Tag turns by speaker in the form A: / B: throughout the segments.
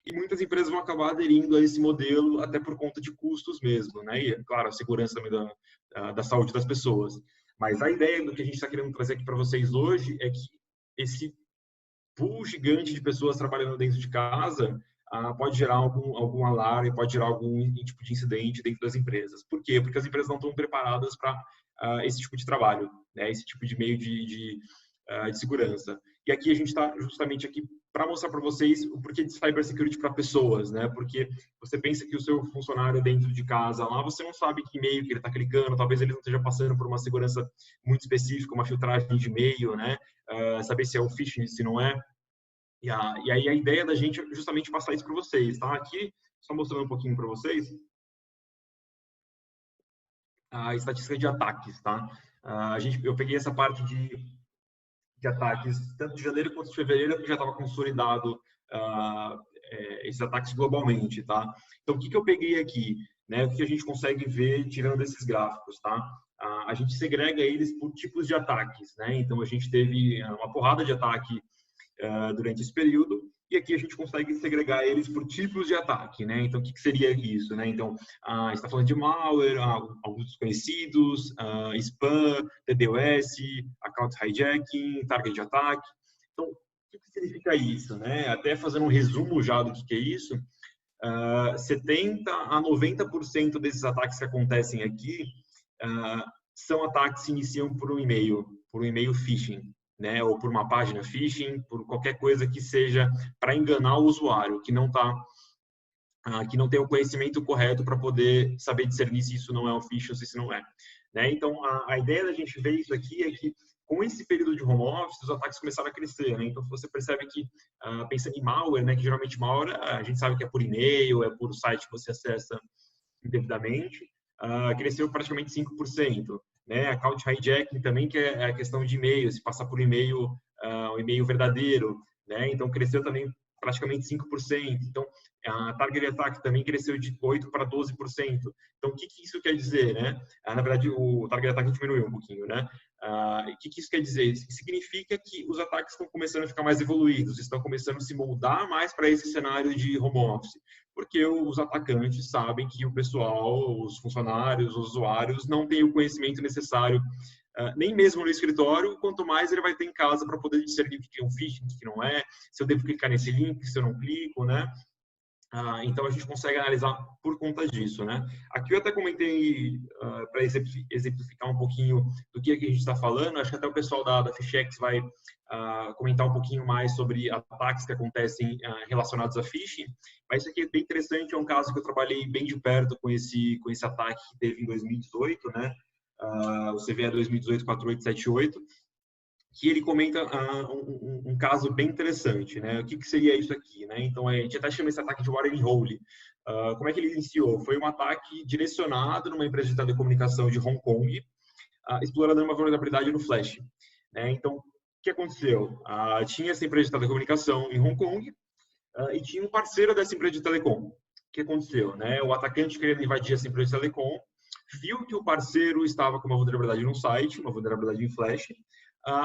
A: e muitas empresas vão acabar aderindo a esse modelo até por conta de custos mesmo, né? E, claro, a segurança também da saúde das pessoas. Mas a ideia do que a gente está querendo trazer aqui para vocês hoje é que esse pool gigante de pessoas trabalhando dentro de casa pode gerar algum alarme, pode gerar algum tipo de incidente dentro das empresas. Por quê? Porque as empresas não estão preparadas para esse tipo de trabalho, né? Esse tipo de meio de segurança. E aqui a gente está justamente aqui para mostrar para vocês o porquê de cybersecurity para pessoas, né? Porque você pensa que o seu funcionário dentro de casa lá, você não sabe que e-mail que ele está clicando, talvez ele não esteja passando por uma segurança muito específica, uma filtragem de e-mail, né? Saber se é o phishing, se não é. E aí a ideia da gente é justamente passar isso para vocês, tá? Aqui, só mostrando um pouquinho para vocês, a estatística de ataques, tá? Eu peguei essa parte de ataques, tanto de janeiro quanto de fevereiro, que já estava consolidado esses ataques globalmente, tá? Então, o que eu peguei aqui, né? O que a gente consegue ver tirando esses gráficos, tá? A gente segrega eles por tipos de ataques, né? Então, a gente teve uma porrada de ataque durante esse período, e aqui a gente consegue segregar eles por tipos de ataque, né? Então, o que seria isso, né? Então, está falando de malware, alguns desconhecidos, spam, DDoS, account hijacking, target attack. Então, o que significa isso, né? Até fazendo um resumo já do que é isso, 70 a 90% desses ataques que acontecem aqui são ataques que se iniciam por um e-mail phishing, né, ou por uma página phishing, por qualquer coisa que seja para enganar o usuário, que não tem o conhecimento correto para poder saber discernir se isso não é um phishing ou se isso não é. Né? Então, a ideia da gente ver isso aqui é que, com esse período de home office, os ataques começaram a crescer. Né? Então, você percebe que, pensando em malware, né, que geralmente malware, a gente sabe que é por e-mail, é por site que você acessa indevidamente, cresceu praticamente 5%. Né? Account hijacking também, que é a questão de e-mail, se passar por e-mail, um e-mail verdadeiro, né? Então cresceu também praticamente 5%. Então, a target attack também cresceu de 8% para 12%. Então, o que isso quer dizer, né? Na verdade, o target attack diminuiu um pouquinho, né? O que isso quer dizer? Isso significa que os ataques estão começando a ficar mais evoluídos, estão começando a se moldar mais para esse cenário de home office, porque os atacantes sabem que o pessoal, os funcionários, os usuários não têm o conhecimento necessário, nem mesmo no escritório, quanto mais ele vai ter em casa para poder discernir o que é um phishing, o que não é, se eu devo clicar nesse link, se eu não clico, né? Então, a gente consegue analisar por conta disso, né? Aqui eu até comentei, para exemplificar um pouquinho do que a gente está falando, acho que até o pessoal da Phishex vai comentar um pouquinho mais sobre ataques que acontecem relacionados a phishing, mas isso aqui é bem interessante, é um caso que eu trabalhei bem de perto com esse ataque que teve em 2018, né? O CVE 2018-4878, que ele comenta um caso bem interessante, né? O que seria isso aqui, né? Então, a gente até chama esse ataque de Warren Hole. Como é que ele iniciou? Foi um ataque direcionado numa empresa de telecomunicação de Hong Kong, explorando uma vulnerabilidade no Flash. Né? Então, o que aconteceu? Tinha essa empresa de telecomunicação em Hong Kong e tinha um parceiro dessa empresa de telecom. O que aconteceu? Né? O atacante querendo invadir essa empresa de telecom, viu que o parceiro estava com uma vulnerabilidade no site, uma vulnerabilidade em Flash,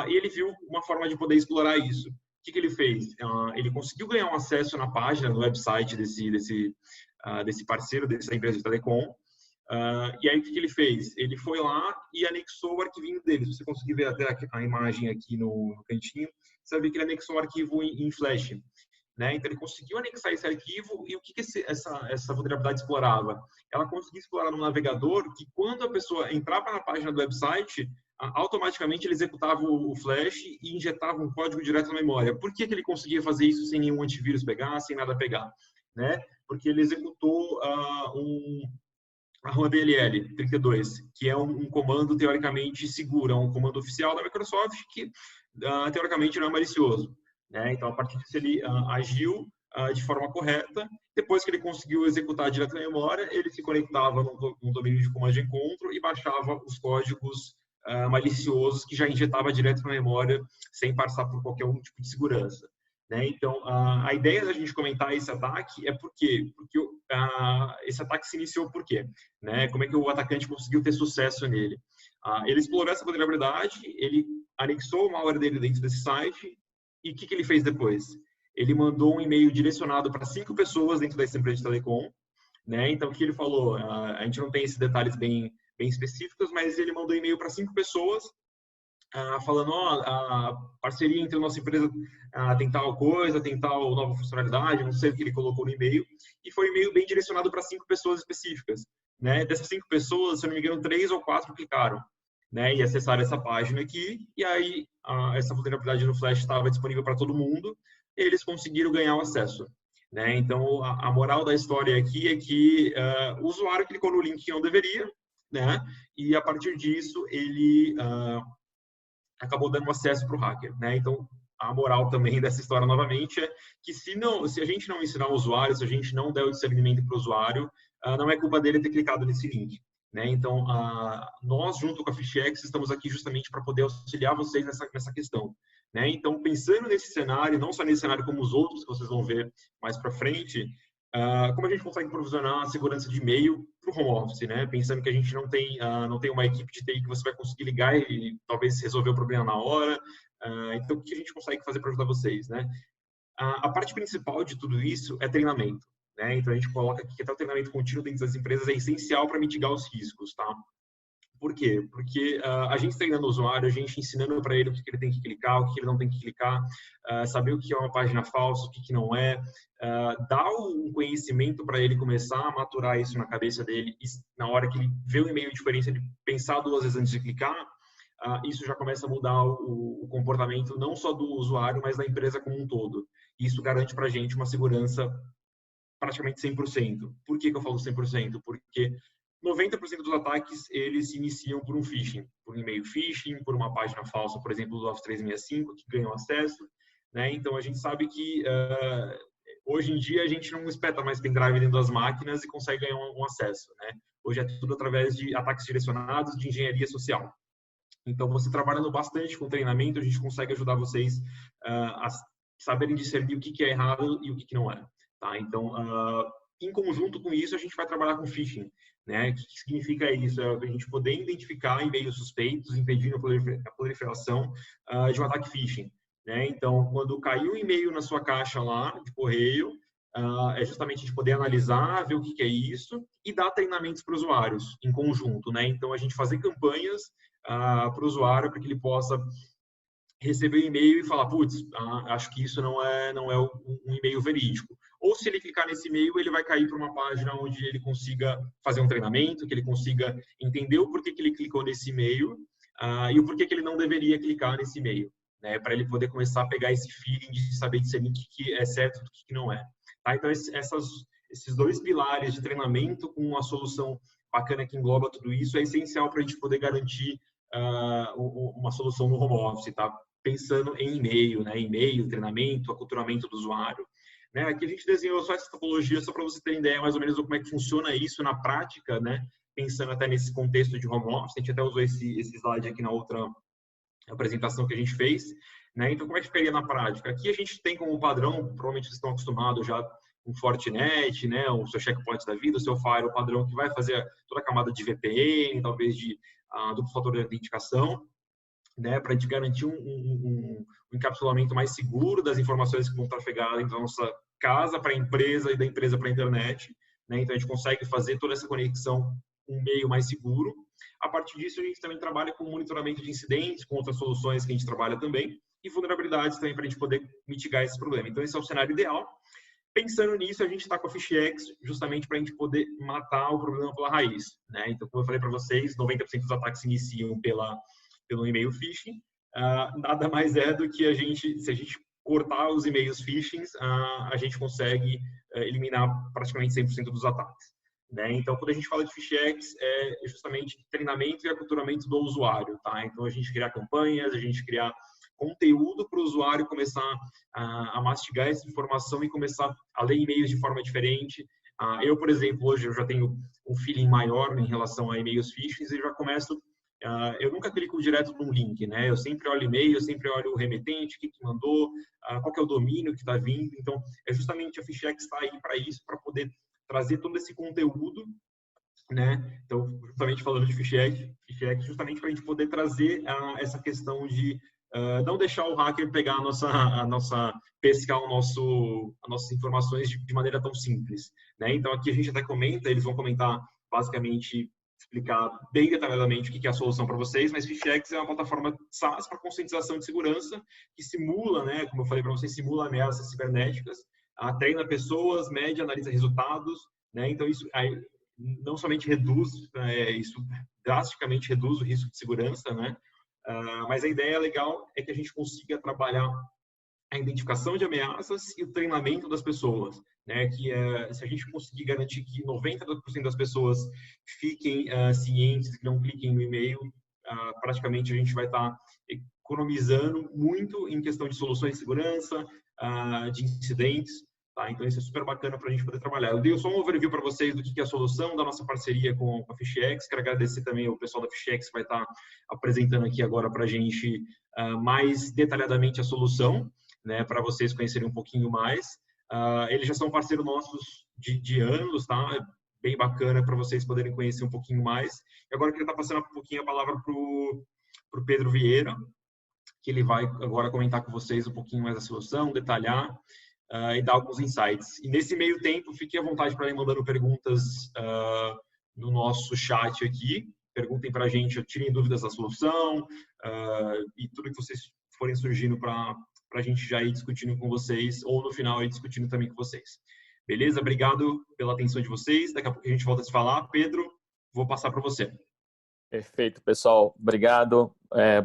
A: e ele viu uma forma de poder explorar isso. O que ele fez? Ele conseguiu ganhar um acesso na página, no website desse parceiro, dessa empresa de telecom. E aí, o que ele fez? Ele foi lá e anexou o arquivinho dele. Se você conseguir ver até a imagem aqui no cantinho, você vai ver que ele anexou o arquivo em Flash. Né? Então, ele conseguiu anexar esse arquivo e o que essa vulnerabilidade explorava? Ela conseguia explorar no navegador que, quando a pessoa entrava na página do website, automaticamente ele executava o Flash e injetava um código direto na memória. Por que ele conseguia fazer isso sem nenhum antivírus pegar, sem nada pegar? Né? Porque ele executou a RunDLL 32, que é um comando teoricamente seguro, é um comando oficial da Microsoft que teoricamente não é malicioso. Né? Então, a partir disso, ele agiu de forma correta. Depois que ele conseguiu executar direto na memória, ele se conectava num domínio de command and control e baixava os códigos maliciosos que já injetava direto na memória, sem passar por qualquer tipo de segurança. Né? Então, a ideia da gente comentar esse ataque é porque esse ataque se iniciou por quê? Né? Como é que o atacante conseguiu ter sucesso nele? Ele explorou essa vulnerabilidade, ele anexou o malware dele dentro desse site, e o que ele fez depois? ele mandou um e-mail direcionado para 5 pessoas dentro dessa empresa de telecom, né? Então, o que ele falou? A gente não tem esses detalhes bem específicos, mas ele mandou e-mail para 5 pessoas, falando, a parceria entre a nossa empresa tem tal coisa, tem tal nova funcionalidade, não sei o que ele colocou no e-mail, e foi um e-mail bem direcionado para 5 pessoas específicas, né? Dessas 5 pessoas, se eu não me engano, 3 ou 4 clicaram, né? E acessaram essa página aqui, e aí essa vulnerabilidade no Flash estava disponível para todo mundo, e eles conseguiram ganhar o acesso, né? Então, a moral da história aqui é que o usuário clicou no link que não deveria, né? E a partir disso, ele acabou dando acesso para o hacker, né? Então, a moral também dessa história, novamente, é que se a gente não ensinar o usuário, se a gente não der o discernimento para o usuário, não é culpa dele ter clicado nesse link, né? Então, nós, junto com a PhishX, estamos aqui justamente para poder auxiliar vocês nessa questão, né? Então, pensando nesse cenário, não só nesse cenário como os outros que vocês vão ver mais para frente, como a gente consegue provisionar a segurança de e-mail para o home office, né? Pensando que a gente não tem uma equipe de TI que você vai conseguir ligar e talvez resolver o problema na hora. Então, o que a gente consegue fazer para ajudar vocês, né? A parte principal de tudo isso é treinamento, né? Então, a gente coloca aqui que até o treinamento contínuo dentro das empresas é essencial para mitigar os riscos, tá? Por quê? Porque a gente treinando o usuário, a gente ensinando para ele o que ele tem que clicar, o que ele não tem que clicar, saber o que é uma página falsa, o que não é, dar um conhecimento para ele começar a maturar isso na cabeça dele, e na hora que ele vê o e-mail diferente, ele pensar 2 vezes antes de clicar, isso já começa a mudar o comportamento não só do usuário, mas da empresa como um todo. Isso garante para a gente uma segurança praticamente 100%. Por que eu falo 100%? Porque 90% dos ataques, eles se iniciam por um phishing, por um e-mail phishing, por uma página falsa, por exemplo, do Office 365, que ganham acesso, né? Então, a gente sabe que hoje em dia a gente não espeta mais pendrive dentro das máquinas e consegue ganhar um acesso, né? Hoje é tudo através de ataques direcionados de engenharia social. Então, você trabalhando bastante com treinamento, a gente consegue ajudar vocês a saberem discernir o que é errado e o que não é, tá? Então, em conjunto com isso, a gente vai trabalhar com phishing, né? O que significa isso? É a gente poder identificar e-mails suspeitos, impedindo a proliferação de um ataque phishing, né? Então, quando cair um e-mail na sua caixa lá de correio, é justamente a gente poder analisar, ver o que é isso e dar treinamentos para os usuários em conjunto, né? Então, a gente fazer campanhas para o usuário para que ele possa receber um e-mail e falar, putz, acho que isso não é um e-mail verídico. Ou se ele clicar nesse e-mail, ele vai cair para uma página onde ele consiga fazer um treinamento, que ele consiga entender o porquê que ele clicou nesse e-mail e o porquê que ele não deveria clicar nesse e-mail, né? Para ele poder começar a pegar esse feeling de saber discernir o que é certo e o que não é. Tá? Então, esses 2 pilares de treinamento com uma solução bacana que engloba tudo isso é essencial para a gente poder garantir uma solução no home office, tá? Pensando em e-mail, né? E-mail, treinamento, aculturamento do usuário. Né? Aqui a gente desenhou só essa topologia só para você ter ideia mais ou menos de como é que funciona isso na prática, né? Pensando até nesse contexto de home office. A gente até usou esse slide aqui na outra apresentação que a gente fez, né? Então, como é que ficaria na prática? Aqui a gente tem como padrão, provavelmente vocês estão acostumados já com Fortinet, né? O seu checkpoint da vida, o seu firewall padrão que vai fazer toda a camada de VPN, talvez de duplo fator de autenticação, né, para a gente garantir um encapsulamento mais seguro das informações que vão trafegar dentro da nossa casa para a empresa e da empresa para a internet, né? Então a gente consegue fazer toda essa conexão com um meio mais seguro. A partir disso a gente também trabalha com monitoramento de incidentes, com outras soluções que a gente trabalha também e vulnerabilidades também para a gente poder mitigar esse problema. Então esse é o cenário ideal. Pensando nisso, a gente está com a PhishX justamente para a gente poder matar o problema pela raiz, né? Então, como eu falei para vocês, 90% dos ataques se iniciam pelo e-mail phishing. Nada mais é do que se a gente cortar os e-mails phishing, a gente consegue eliminar praticamente 100% dos ataques, né? Então, quando a gente fala de PhishX, é justamente treinamento e aculturamento do usuário, tá? Então, a gente criar campanhas, a gente criar conteúdo para o usuário começar a mastigar essa informação e começar a ler e-mails de forma diferente. Eu, por exemplo, hoje eu já tenho um feeling maior em relação a e-mails phishing e já começo. Eu nunca clico direto num link, né? Eu sempre olho e-mail, eu sempre olho o remetente, o que mandou, qual que é o domínio que está vindo. Então, é justamente a PhishX está aí para isso, para poder trazer todo esse conteúdo, né? Então, justamente falando de PhishX, justamente para a gente poder trazer essa questão de não deixar o hacker pegar pescar as nossas informações de maneira tão simples, né? Então aqui a gente até comenta, eles vão comentar basicamente, explicar bem detalhadamente o que é a solução para vocês, mas PhishX é uma plataforma SaaS para conscientização de segurança que simula, né, como eu falei para vocês, simula ameaças cibernéticas, treina pessoas, mede, analisa resultados, né? Então isso aí, não somente reduz, isso drasticamente reduz o risco de segurança, né? Mas a ideia legal é que a gente consiga trabalhar a identificação de ameaças e o treinamento das pessoas, né? Que se a gente conseguir garantir que 90% das pessoas fiquem cientes, que não cliquem no e-mail, praticamente a gente vai estar economizando muito em questão de soluções de segurança, de incidentes. Tá? Então, isso é super bacana para a gente poder trabalhar. Eu dei só um overview para vocês do que é a solução da nossa parceria com a PhishX. Quero agradecer também ao pessoal da PhishX que vai estar apresentando aqui agora para a gente mais detalhadamente a solução, né, para vocês conhecerem um pouquinho mais. Eles já são parceiros nossos de anos, tá? É bem bacana para vocês poderem conhecer um pouquinho mais. E agora eu queria estar passando um pouquinho a palavra para o Pedro Vieira, que ele vai agora comentar com vocês um pouquinho mais a solução, detalhar e dar alguns insights. E nesse meio tempo, fiquem à vontade para ir mandando perguntas no nosso chat aqui. Perguntem para a gente, tirem dúvidas da solução e tudo que vocês forem surgindo para a gente já ir discutindo com vocês, ou no final ir discutindo também com vocês. Beleza? Obrigado pela atenção de vocês. Daqui a pouco a gente volta a se falar. Pedro, vou passar para você.
B: Perfeito, pessoal. Obrigado.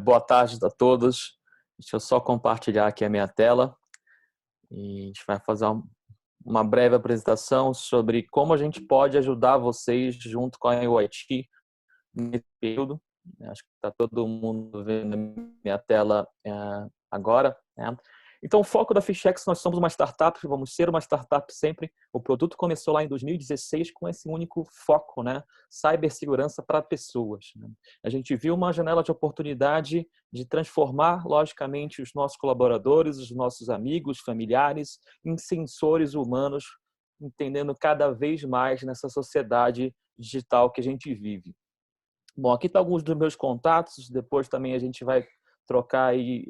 B: Boa tarde a todos. Deixa eu só compartilhar aqui a minha tela. E a gente vai fazer uma breve apresentação sobre como a gente pode ajudar vocês junto com a UIT nesse período. Acho que está todo mundo vendo a minha tela agora, né? Então, o foco da PhishX, nós somos uma startup, vamos ser uma startup sempre. O produto começou lá em 2016 com esse único foco, né? Cibersegurança para pessoas, né? A gente viu uma janela de oportunidade de transformar, logicamente, os nossos colaboradores, os nossos amigos, familiares, em sensores humanos, entendendo cada vez mais nessa sociedade digital que a gente vive. Bom, aqui estão alguns dos meus contatos, depois também a gente vai trocar aí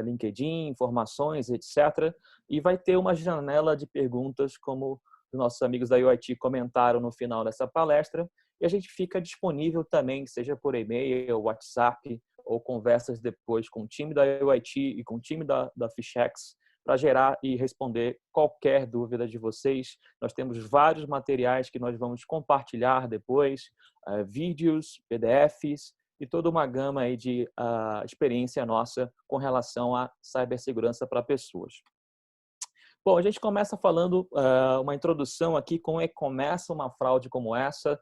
B: LinkedIn, informações, etc. E vai ter uma janela de perguntas, como os nossos amigos da UIT comentaram no final dessa palestra, e a gente fica disponível também, seja por e-mail, WhatsApp, ou conversas depois com o time da UIT e com o time da PhishX, para gerar e responder qualquer dúvida de vocês. Nós temos vários materiais que nós vamos compartilhar depois, vídeos, PDFs, e toda uma gama aí de experiência nossa com relação à cibersegurança para pessoas. Bom, a gente começa falando uma introdução aqui como é que começa uma fraude como essa,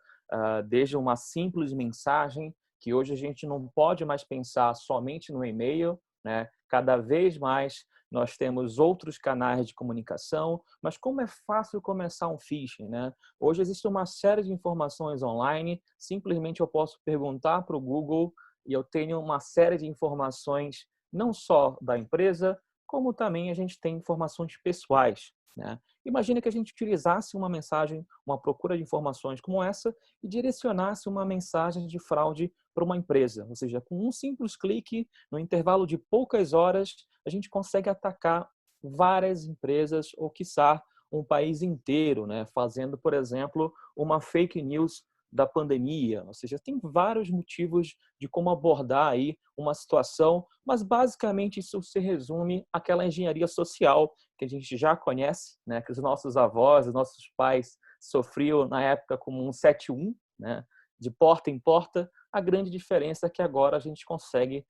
B: desde uma simples mensagem, que hoje a gente não pode mais pensar somente no e-mail, né? Cada vez mais nós temos outros canais de comunicação, mas como é fácil começar um phishing, né? Hoje existe uma série de informações online, simplesmente eu posso perguntar para o Google e eu tenho uma série de informações, não só da empresa, como também a gente tem informações pessoais, né? Imagina que a gente utilizasse uma mensagem, uma procura de informações como essa e direcionasse uma mensagem de fraude para uma empresa. Ou seja, com um simples clique, no intervalo de poucas horas, a gente consegue atacar várias empresas ou, quiçá, um país inteiro, né? Fazendo, por exemplo, uma fake news da pandemia. Ou seja, tem vários motivos de como abordar aí uma situação, mas basicamente isso se resume àquela engenharia social que a gente já conhece, né? Que os nossos avós, os nossos pais sofriam na época como um 7-1, né? De porta em porta. A grande diferença é que agora a gente consegue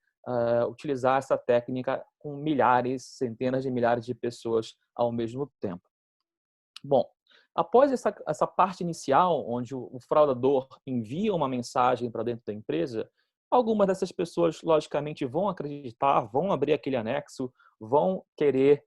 B: utilizar essa técnica com milhares, centenas de milhares de pessoas ao mesmo tempo. Bom, após essa parte inicial, onde o fraudador envia uma mensagem para dentro da empresa, algumas dessas pessoas, logicamente, vão acreditar, vão abrir aquele anexo, vão querer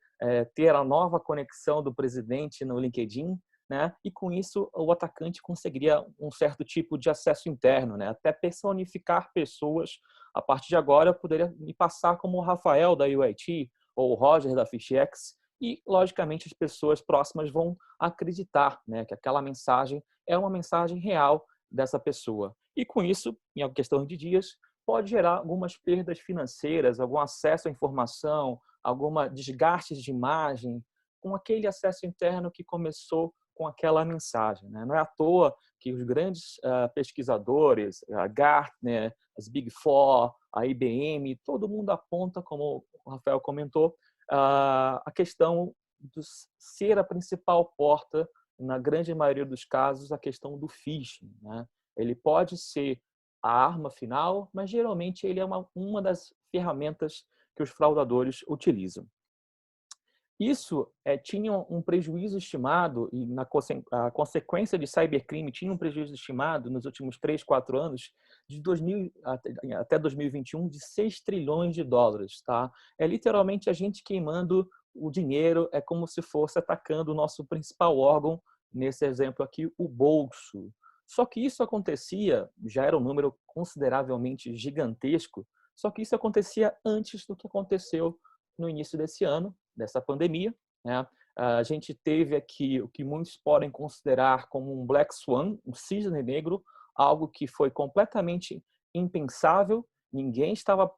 B: ter a nova conexão do presidente no LinkedIn, né? E com isso o atacante conseguiria um certo tipo de acesso interno, né? Até personificar pessoas. A partir de agora, eu poderia me passar como o Rafael da UIT ou o Roger da PhishX, e, logicamente, as pessoas próximas vão acreditar, né, que aquela mensagem é uma mensagem real dessa pessoa. E, com isso, em questão de dias, pode gerar algumas perdas financeiras, algum acesso à informação, alguma desgastes de imagem, com aquele acesso interno que começou com aquela mensagem, né? Não é à toa que os grandes pesquisadores, a Gartner, as Big Four, a IBM, todo mundo aponta, como o Rafael comentou, a questão de ser a principal porta, na grande maioria dos casos, a questão do phishing, né? Ele pode ser a arma final, mas geralmente ele é uma das ferramentas que os fraudadores utilizam. Isso tinha um prejuízo estimado, e a consequência de cybercrime tinha um prejuízo estimado nos últimos 3, 4 anos, de 2000 até 2021, de 6 trilhões de dólares. Tá? É literalmente a gente queimando o dinheiro, é como se fosse atacando o nosso principal órgão, nesse exemplo aqui, o bolso. Só que isso acontecia, já era um número consideravelmente gigantesco, só que isso acontecia antes do que aconteceu no início desse ano, dessa pandemia, né? A gente teve aqui o que muitos podem considerar como um Black Swan, um cisne negro, algo que foi completamente impensável, ninguém estava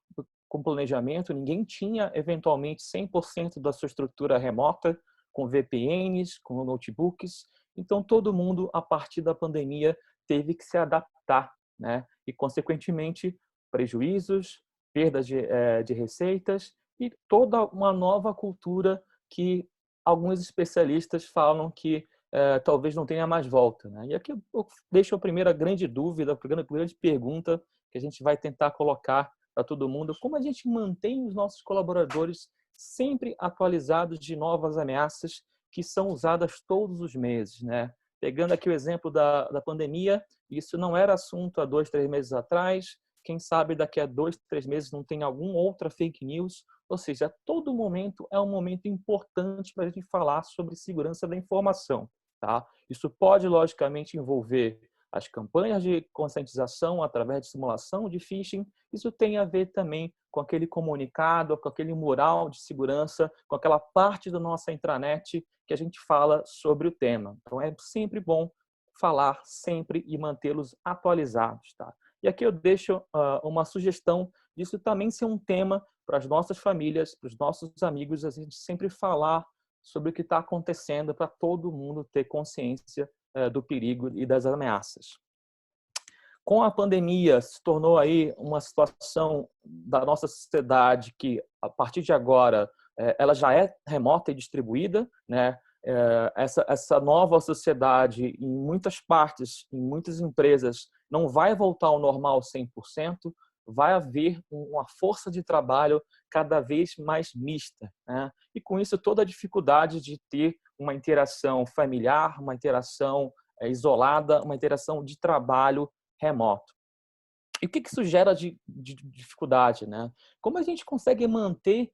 B: com planejamento, ninguém tinha eventualmente 100% da sua estrutura remota, com VPNs, com notebooks, então todo mundo, a partir da pandemia, teve que se adaptar, né? E, consequentemente, prejuízos, perdas de receitas, e toda uma nova cultura que alguns especialistas falam que talvez não tenha mais volta, né? E aqui eu deixo a primeira grande dúvida, a primeira grande pergunta que a gente vai tentar colocar para todo mundo: como a gente mantém os nossos colaboradores sempre atualizados de novas ameaças que são usadas todos os meses, né? Pegando aqui o exemplo da pandemia, isso não era assunto há 2, 3 meses atrás. Quem sabe daqui a 2, 3 meses não tem alguma outra fake news. Ou seja, todo momento é um momento importante para a gente falar sobre segurança da informação. Tá? Isso pode, logicamente, envolver as campanhas de conscientização através de simulação de phishing. Isso tem a ver também com aquele comunicado, com aquele mural de segurança, com aquela parte da nossa intranet que a gente fala sobre o tema. Então, é sempre bom falar sempre e mantê-los atualizados. Tá? E aqui eu deixo uma sugestão disso também ser um tema para as nossas famílias, para os nossos amigos, a gente sempre falar sobre o que está acontecendo para todo mundo ter consciência do perigo e das ameaças. Com a pandemia, se tornou aí uma situação da nossa sociedade que, a partir de agora, ela já é remota e distribuída, né? Essa nova sociedade, em muitas partes, em muitas empresas, não vai voltar ao normal 100%, vai haver uma força de trabalho cada vez mais mista, né? E com isso toda a dificuldade de ter uma interação familiar, uma interação isolada, uma interação de trabalho remoto. E o que isso gera de dificuldade, né? Como a gente consegue manter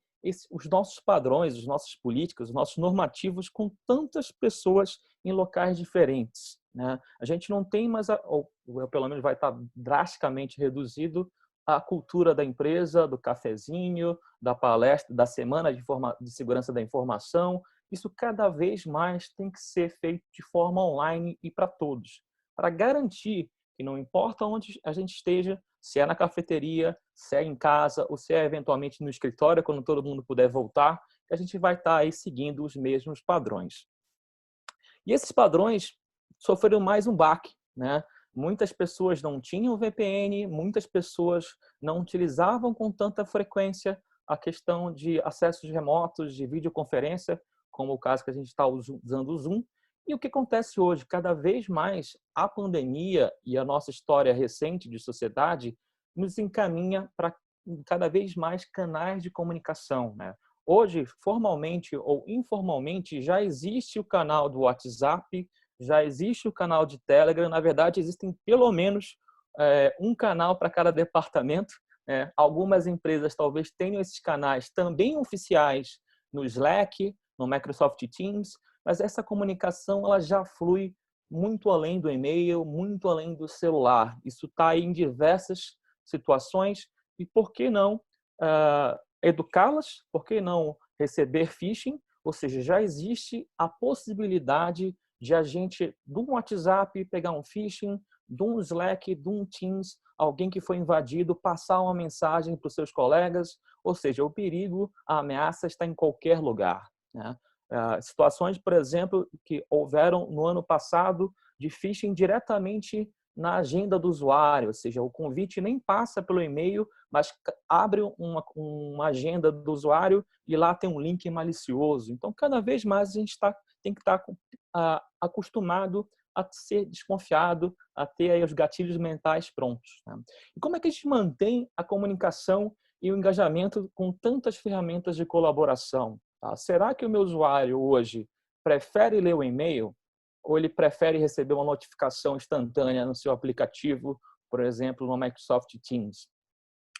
B: os nossos padrões, os nossos políticos, os nossos normativos com tantas pessoas em locais diferentes, né? A gente não tem mais, ou pelo menos vai estar drasticamente reduzido, a cultura da empresa, do cafezinho, da palestra, da semana de segurança da informação. Isso cada vez mais tem que ser feito de forma online e para todos, para garantir que não importa onde a gente esteja, se é na cafeteria, se é em casa ou se é eventualmente no escritório, quando todo mundo puder voltar, que a gente vai estar aí seguindo os mesmos padrões. E esses padrões sofreram mais um baque, né? Muitas pessoas não tinham VPN, muitas pessoas não utilizavam com tanta frequência a questão de acessos remotos, de videoconferência, como o caso que a gente está usando o Zoom. E o que acontece hoje? Cada vez mais a pandemia e a nossa história recente de sociedade nos encaminha para cada vez mais canais de comunicação, né? Hoje, formalmente ou informalmente, já existe o canal do WhatsApp, já existe o canal de Telegram. Na verdade, existem pelo menos um canal para cada departamento. Algumas empresas talvez tenham esses canais também oficiais no Slack, no Microsoft Teams, mas essa comunicação ela já flui muito além do e-mail, muito além do celular. Isso está em diversas situações e por que não educá-las? Por que não receber phishing? Ou seja, já existe a possibilidade de a gente, de um WhatsApp, pegar um phishing, de um Slack, de um Teams, alguém que foi invadido passar uma mensagem para os seus colegas, ou seja, o perigo, a ameaça está em qualquer lugar, né? Situações, por exemplo, que houveram no ano passado de phishing diretamente na agenda do usuário, ou seja, o convite nem passa pelo e-mail, mas abre uma agenda do usuário e lá tem um link malicioso. Então, cada vez mais a gente tem que estar acostumado a ser desconfiado, a ter aí os gatilhos mentais prontos, né? E como é que a gente mantém a comunicação e o engajamento com tantas ferramentas de colaboração? Tá? Será que o meu usuário hoje prefere ler o e-mail ou ele prefere receber uma notificação instantânea no seu aplicativo, por exemplo, no Microsoft Teams?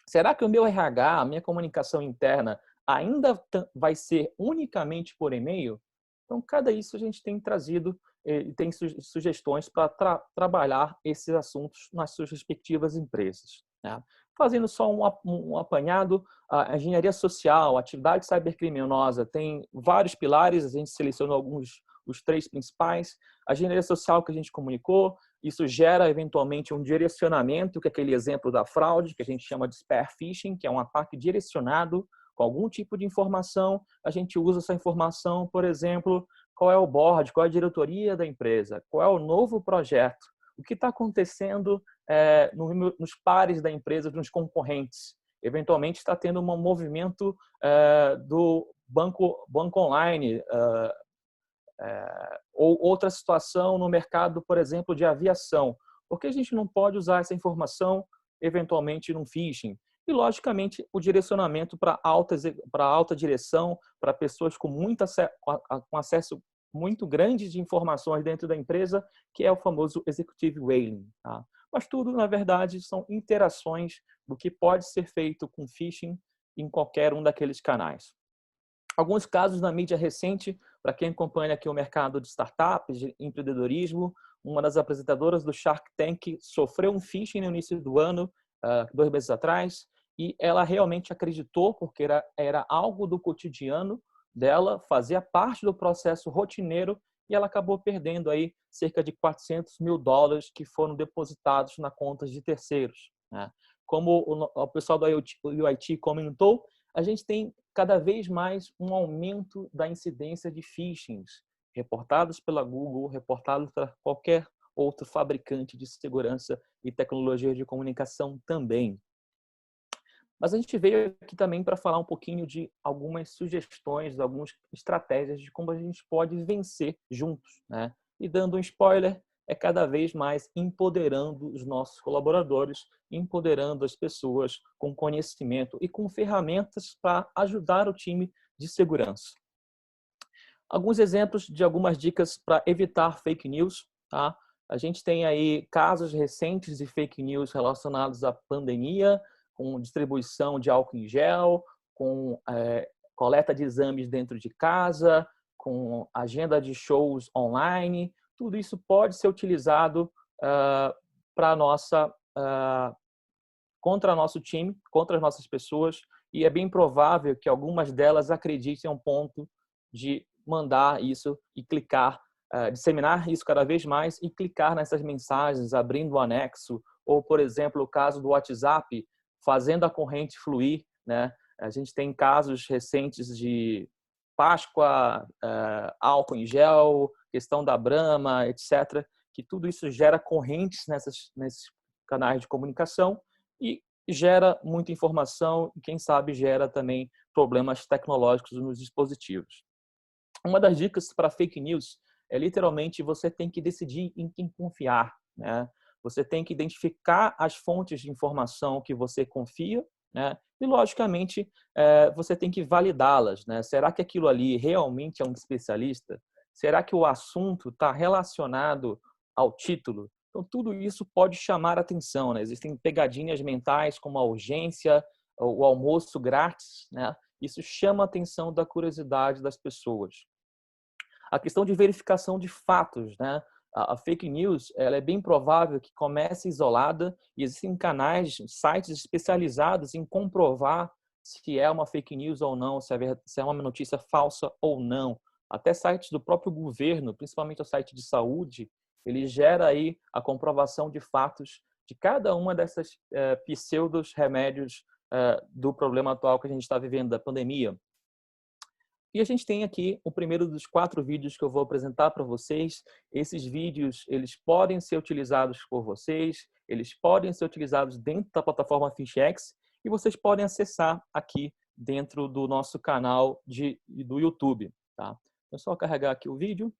B: Será que o meu RH, a minha comunicação interna, ainda vai ser unicamente por e-mail? Então, cada isso a gente tem trazido e tem sugestões para trabalhar esses assuntos nas suas respectivas empresas, né? Fazendo só um apanhado, a engenharia social, a atividade cybercriminosa tem vários pilares, a gente selecionou os 3 principais. A engenharia social que a gente comunicou, isso gera eventualmente um direcionamento, que é aquele exemplo da fraude, que a gente chama de spear phishing, que é um ataque direcionado com algum tipo de informação. A gente usa essa informação, por exemplo, qual é o board, qual é a diretoria da empresa, qual é o novo projeto, o que está acontecendo nos pares da empresa, nos concorrentes. Eventualmente está tendo um movimento do banco online, ou outra situação no mercado, por exemplo, de aviação. Por que a gente não pode usar essa informação eventualmente num phishing? E, logicamente, o direcionamento para alta direção, para pessoas com com acesso muito grande de informações dentro da empresa, que é o famoso executive whaling, tá? Mas tudo, na verdade, são interações do que pode ser feito com phishing em qualquer um daqueles canais. Alguns casos na mídia recente, para quem acompanha aqui o mercado de startups, de empreendedorismo, uma das apresentadoras do Shark Tank sofreu um phishing no início do ano, 2 meses atrás, e ela realmente acreditou, porque era algo do cotidiano dela, fazia parte do processo rotineiro, e ela acabou perdendo aí cerca de $400 mil que foram depositados na contas de terceiros, né? Como o pessoal do UIT comentou, a gente tem cada vez mais um aumento da incidência de phishings reportados pela Google, reportados para qualquer outro fabricante de segurança e tecnologia de comunicação também. Mas a gente veio aqui também para falar um pouquinho de algumas sugestões, algumas estratégias de como a gente pode vencer juntos, né? E dando um spoiler, é cada vez mais empoderando os nossos colaboradores, empoderando as pessoas com conhecimento e com ferramentas para ajudar o time de segurança. Alguns exemplos de algumas dicas para evitar fake news, tá? A gente tem aí casos recentes de fake news relacionados à pandemia, com distribuição de álcool em gel, com coleta de exames dentro de casa, com agenda de shows online. Tudo isso pode ser utilizado contra nosso time, contra as nossas pessoas, e é bem provável que algumas delas acreditem a um ponto de mandar isso e clicar, disseminar isso cada vez mais e clicar nessas mensagens, abrindo o anexo, ou, por exemplo, o caso do WhatsApp, fazendo a corrente fluir, né? A gente tem casos recentes de Páscoa, álcool em gel, questão da Brahma, etc., que tudo isso gera correntes nesses canais de comunicação e gera muita informação e, quem sabe, gera também problemas tecnológicos nos dispositivos. Uma das dicas para fake news é literalmente você tem que decidir em quem confiar, né? Você tem que identificar as fontes de informação que você confia, né? E, logicamente, você tem que validá-las, né? Será que aquilo ali realmente é um especialista? Será que o assunto está relacionado ao título? Então, tudo isso pode chamar atenção, né? Existem pegadinhas mentais como a urgência, o almoço grátis, né? Isso chama a atenção da curiosidade das pessoas. A questão de verificação de fatos, né? A fake news, ela é bem provável que comece isolada e existem canais, sites especializados em comprovar se é uma fake news ou não, se é uma notícia falsa ou não. Até sites do próprio governo, principalmente o site de saúde, ele gera aí a comprovação de fatos de cada uma dessas pseudos remédios do problema atual que a gente está vivendo, da pandemia. E a gente tem aqui o primeiro dos 4 vídeos que eu vou apresentar para vocês. Esses vídeos, eles podem ser utilizados por vocês, eles podem ser utilizados dentro da plataforma FishX e vocês podem acessar aqui dentro do nosso canal do YouTube. Tá? É só carregar aqui o vídeo.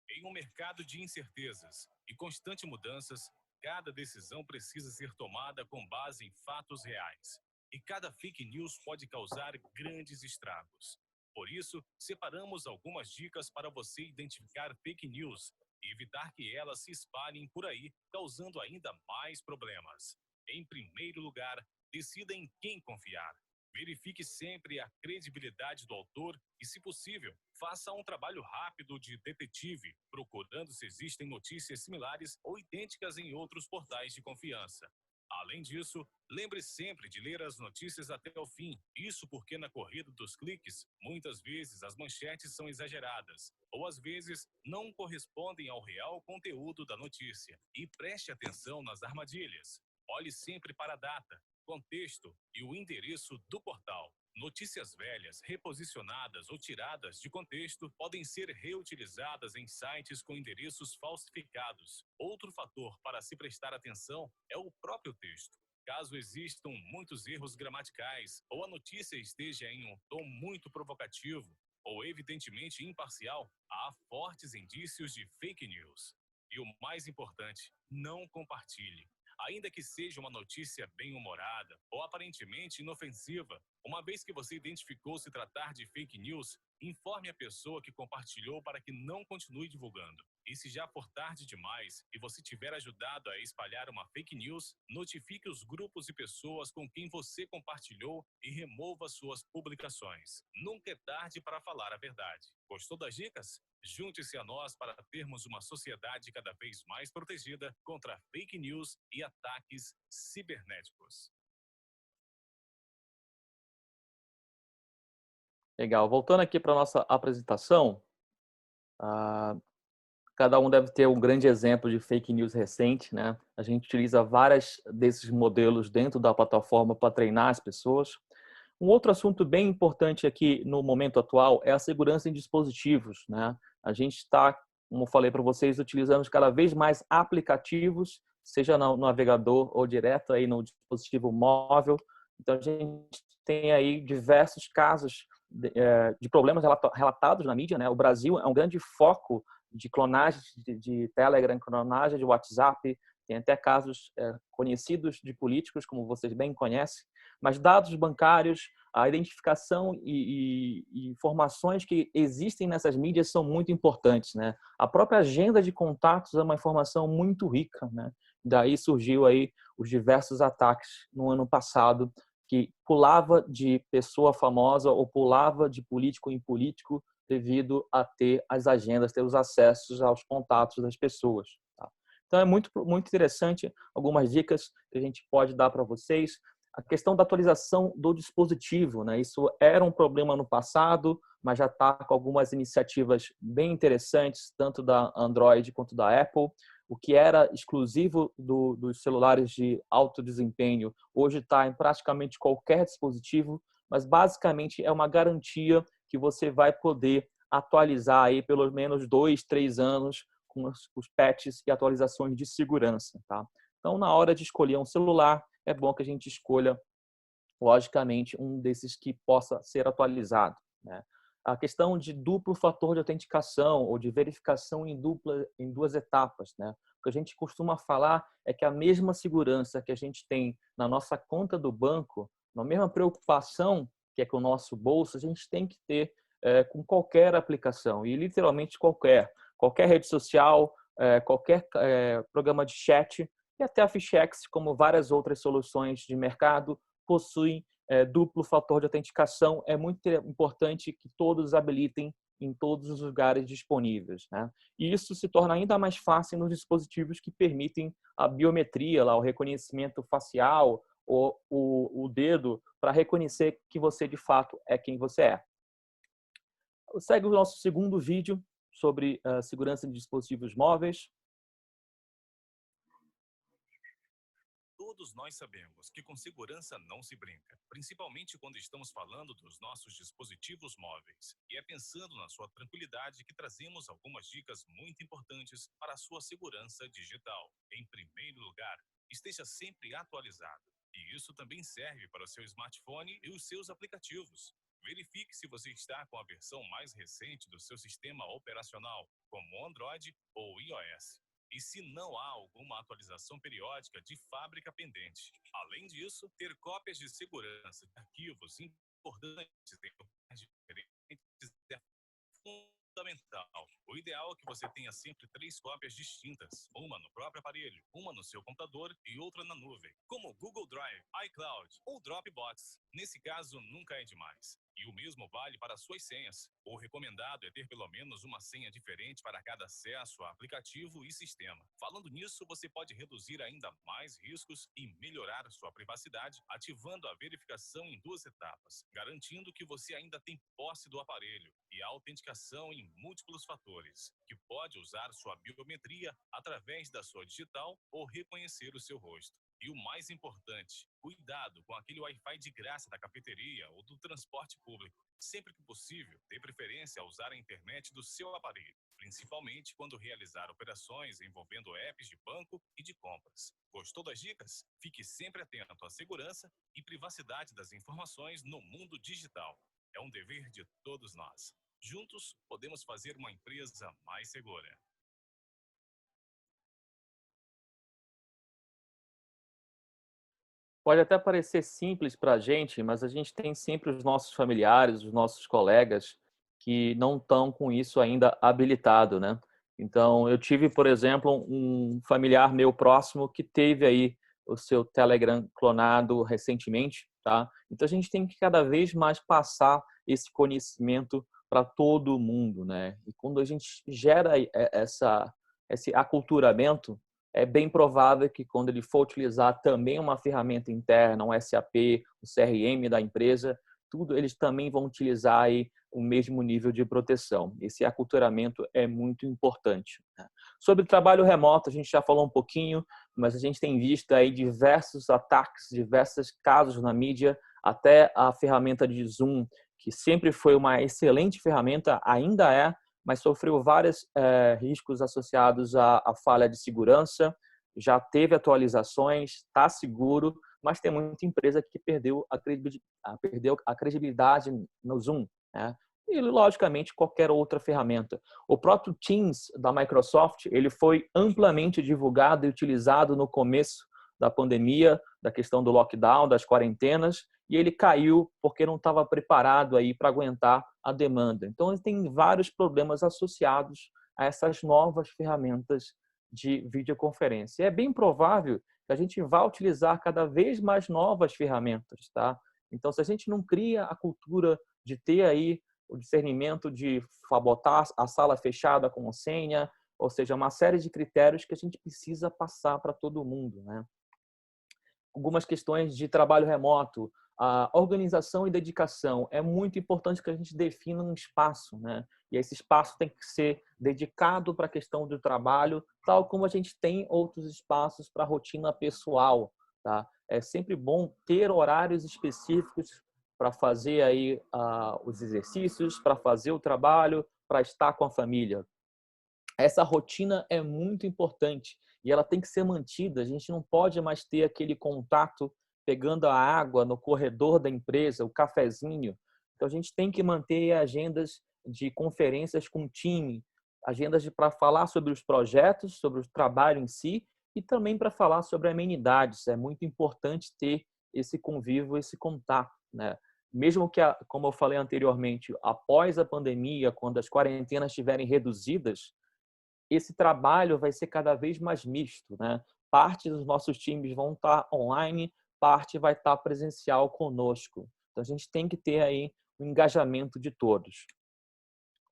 C: Em um mercado de incertezas e constantes mudanças, cada decisão precisa ser tomada com base em fatos reais. E cada fake news pode causar grandes estragos. Por isso, separamos algumas dicas para você identificar fake news e evitar que elas se espalhem por aí, causando ainda mais problemas. Em primeiro lugar, decida em quem confiar. Verifique sempre a credibilidade do autor e, se possível, faça um trabalho rápido de detetive, procurando se existem notícias similares ou idênticas em outros portais de confiança. Além disso, lembre sempre de ler as notícias até o fim. Isso porque na corrida dos cliques, muitas vezes as manchetes são exageradas, ou às vezes não correspondem ao real conteúdo da notícia. E preste atenção nas armadilhas. Olhe sempre para a data, contexto e o endereço do portal. Notícias velhas, reposicionadas ou tiradas de contexto podem ser reutilizadas em sites com endereços falsificados. Outro fator para se prestar atenção é o próprio texto. Caso existam muitos erros gramaticais ou a notícia esteja em um tom muito provocativo ou evidentemente imparcial, há fortes indícios de fake news. E o mais importante, não compartilhe. Ainda que seja uma notícia bem-humorada ou aparentemente inofensiva, uma vez que você identificou se tratar de fake news, informe a pessoa que compartilhou para que não continue divulgando. E se já for tarde demais e você tiver ajudado a espalhar uma fake news, notifique os grupos e pessoas com quem você compartilhou e remova suas publicações. Nunca é tarde para falar a verdade. Gostou das dicas? Junte-se a nós para termos uma sociedade cada vez mais protegida contra fake news e ataques cibernéticos.
B: Legal. Voltando aqui para a nossa apresentação, cada um deve ter um grande exemplo de fake news recente, né? A gente utiliza vários desses modelos dentro da plataforma para treinar as pessoas. Um outro assunto bem importante aqui no momento atual é a segurança em dispositivos, né? A gente está, como eu falei para vocês, utilizando cada vez mais aplicativos, seja no navegador ou direto aí no dispositivo móvel. Então, a gente tem aí diversos casos de problemas relatados na mídia, né? O Brasil é um grande foco de clonagem de Telegram, clonagem de WhatsApp, tem até casos conhecidos de políticos, como vocês bem conhecem, mas dados bancários, a identificação e informações que existem nessas mídias são muito importantes, né? A própria agenda de contatos é uma informação muito rica, né? Daí surgiu aí os diversos ataques no ano passado, que pulava de pessoa famosa ou pulava de político em político devido a ter as agendas, ter os acessos aos contatos das pessoas. Tá? Então, é muito interessante algumas dicas que a gente pode dar para vocês. A questão da atualização do dispositivo, né? Isso era um problema no passado, mas já está com algumas iniciativas bem interessantes, tanto da Android quanto da Apple. O que era exclusivo dos celulares de alto desempenho, hoje está em praticamente qualquer dispositivo, mas basicamente é uma garantia que você vai poder atualizar aí pelo menos 2, 3 anos com os patches e atualizações de segurança. Tá? Então, na hora de escolher um celular, é bom que a gente escolha, logicamente, um desses que possa ser atualizado. Né? A questão de duplo fator de autenticação ou de verificação em 2 etapas. Né? O que a gente costuma falar é que a mesma segurança que a gente tem na nossa conta do banco, na mesma preocupação que é com o nosso bolso, a gente tem que ter com qualquer aplicação, e literalmente qualquer rede social, qualquer programa de chat, e até a FishX, como várias outras soluções de mercado, possuem duplo fator de autenticação. É muito importante que todos habilitem em todos os lugares disponíveis. Né? E isso se torna ainda mais fácil nos dispositivos que permitem a biometria, lá, o reconhecimento facial, ou o dedo, para reconhecer que você, de fato, é quem você é. Segue o nosso segundo vídeo sobre segurança de dispositivos móveis.
C: Todos nós sabemos que com segurança não se brinca, principalmente quando estamos falando dos nossos dispositivos móveis. E é pensando na sua tranquilidade que trazemos algumas dicas muito importantes para a sua segurança digital. Em primeiro lugar, esteja sempre atualizado. E isso também serve para o seu smartphone e os seus aplicativos. Verifique se você está com a versão mais recente do seu sistema operacional, como Android ou iOS. E se não há alguma atualização periódica de fábrica pendente. Além disso, ter cópias de segurança de arquivos importantes em locais diferentes é fundamental. O ideal é que você tenha sempre 3 cópias distintas, uma no próprio aparelho, uma no seu computador e outra na nuvem, como Google Drive, iCloud ou Dropbox. Nesse caso, nunca é demais. E o mesmo vale para suas senhas. O recomendado é ter pelo menos uma senha diferente para cada acesso a aplicativo e sistema. Falando nisso, você pode reduzir ainda mais riscos e melhorar sua privacidade, ativando a verificação em 2 etapas, garantindo que você ainda tem posse do aparelho, e a autenticação em múltiplos fatores, que pode usar sua biometria através da sua digital ou reconhecer o seu rosto. E o mais importante, cuidado com aquele Wi-Fi de graça da cafeteria ou do transporte público. Sempre que possível, dê preferência a usar a internet do seu aparelho, principalmente quando realizar operações envolvendo apps de banco e de compras. Gostou das dicas? Fique sempre atento à segurança e privacidade das informações no mundo digital. É um dever de todos nós. Juntos, podemos fazer uma empresa mais segura.
B: Pode até parecer simples para a gente, mas a gente tem sempre os nossos familiares, os nossos colegas que não estão com isso ainda habilitado, né? Então, eu tive, por exemplo, um familiar meu próximo que teve aí o seu Telegram clonado recentemente, tá? Então, a gente tem que cada vez mais passar esse conhecimento para todo mundo, né? E quando a gente gera esse aculturamento, é bem provável que quando ele for utilizar também uma ferramenta interna, um SAP, o CRM da empresa, tudo eles também vão utilizar aí o mesmo nível de proteção. Esse aculturamento é muito importante. Sobre o trabalho remoto, a gente já falou um pouquinho, mas a gente tem visto aí diversos ataques, diversos casos na mídia, até a ferramenta de Zoom, que sempre foi uma excelente ferramenta, ainda é, mas sofreu vários riscos associados à falha de segurança, já teve atualizações, está seguro, mas tem muita empresa que perdeu a credibilidade no Zoom, né? E, logicamente, qualquer outra ferramenta. O próprio Teams da Microsoft, ele foi amplamente divulgado e utilizado no começo da pandemia, da questão do lockdown, das quarentenas, e ele caiu porque não estava preparado aí para aguentar a demanda. Então, ele tem vários problemas associados a essas novas ferramentas de videoconferência. E é bem provável que a gente vá utilizar cada vez mais novas ferramentas, tá? Então, se a gente não cria a cultura de ter aí o discernimento de botar a sala fechada com senha, ou seja, uma série de critérios que a gente precisa passar para todo mundo, né? Algumas questões de trabalho remoto, a organização e dedicação. É muito importante que a gente defina um espaço, né? E esse espaço tem que ser dedicado para a questão do trabalho, tal como a gente tem outros espaços para a rotina pessoal, tá? É sempre bom ter horários específicos para fazer aí os exercícios, para fazer o trabalho, para estar com a família. Essa rotina é muito importante e ela tem que ser mantida. A gente não pode mais ter aquele contato pegando a água no corredor da empresa, o cafezinho. Então, a gente tem que manter agendas de conferências com o time, agendas para falar sobre os projetos, sobre o trabalho em si e também para falar sobre amenidades. É muito importante ter esse convívio, esse contato, né? Mesmo que, como eu falei anteriormente, após a pandemia, quando as quarentenas estiverem reduzidas, esse trabalho vai ser cada vez mais misto, né? Parte dos nossos times vão estar online, parte vai estar presencial conosco. Então, a gente tem que ter aí o engajamento de todos.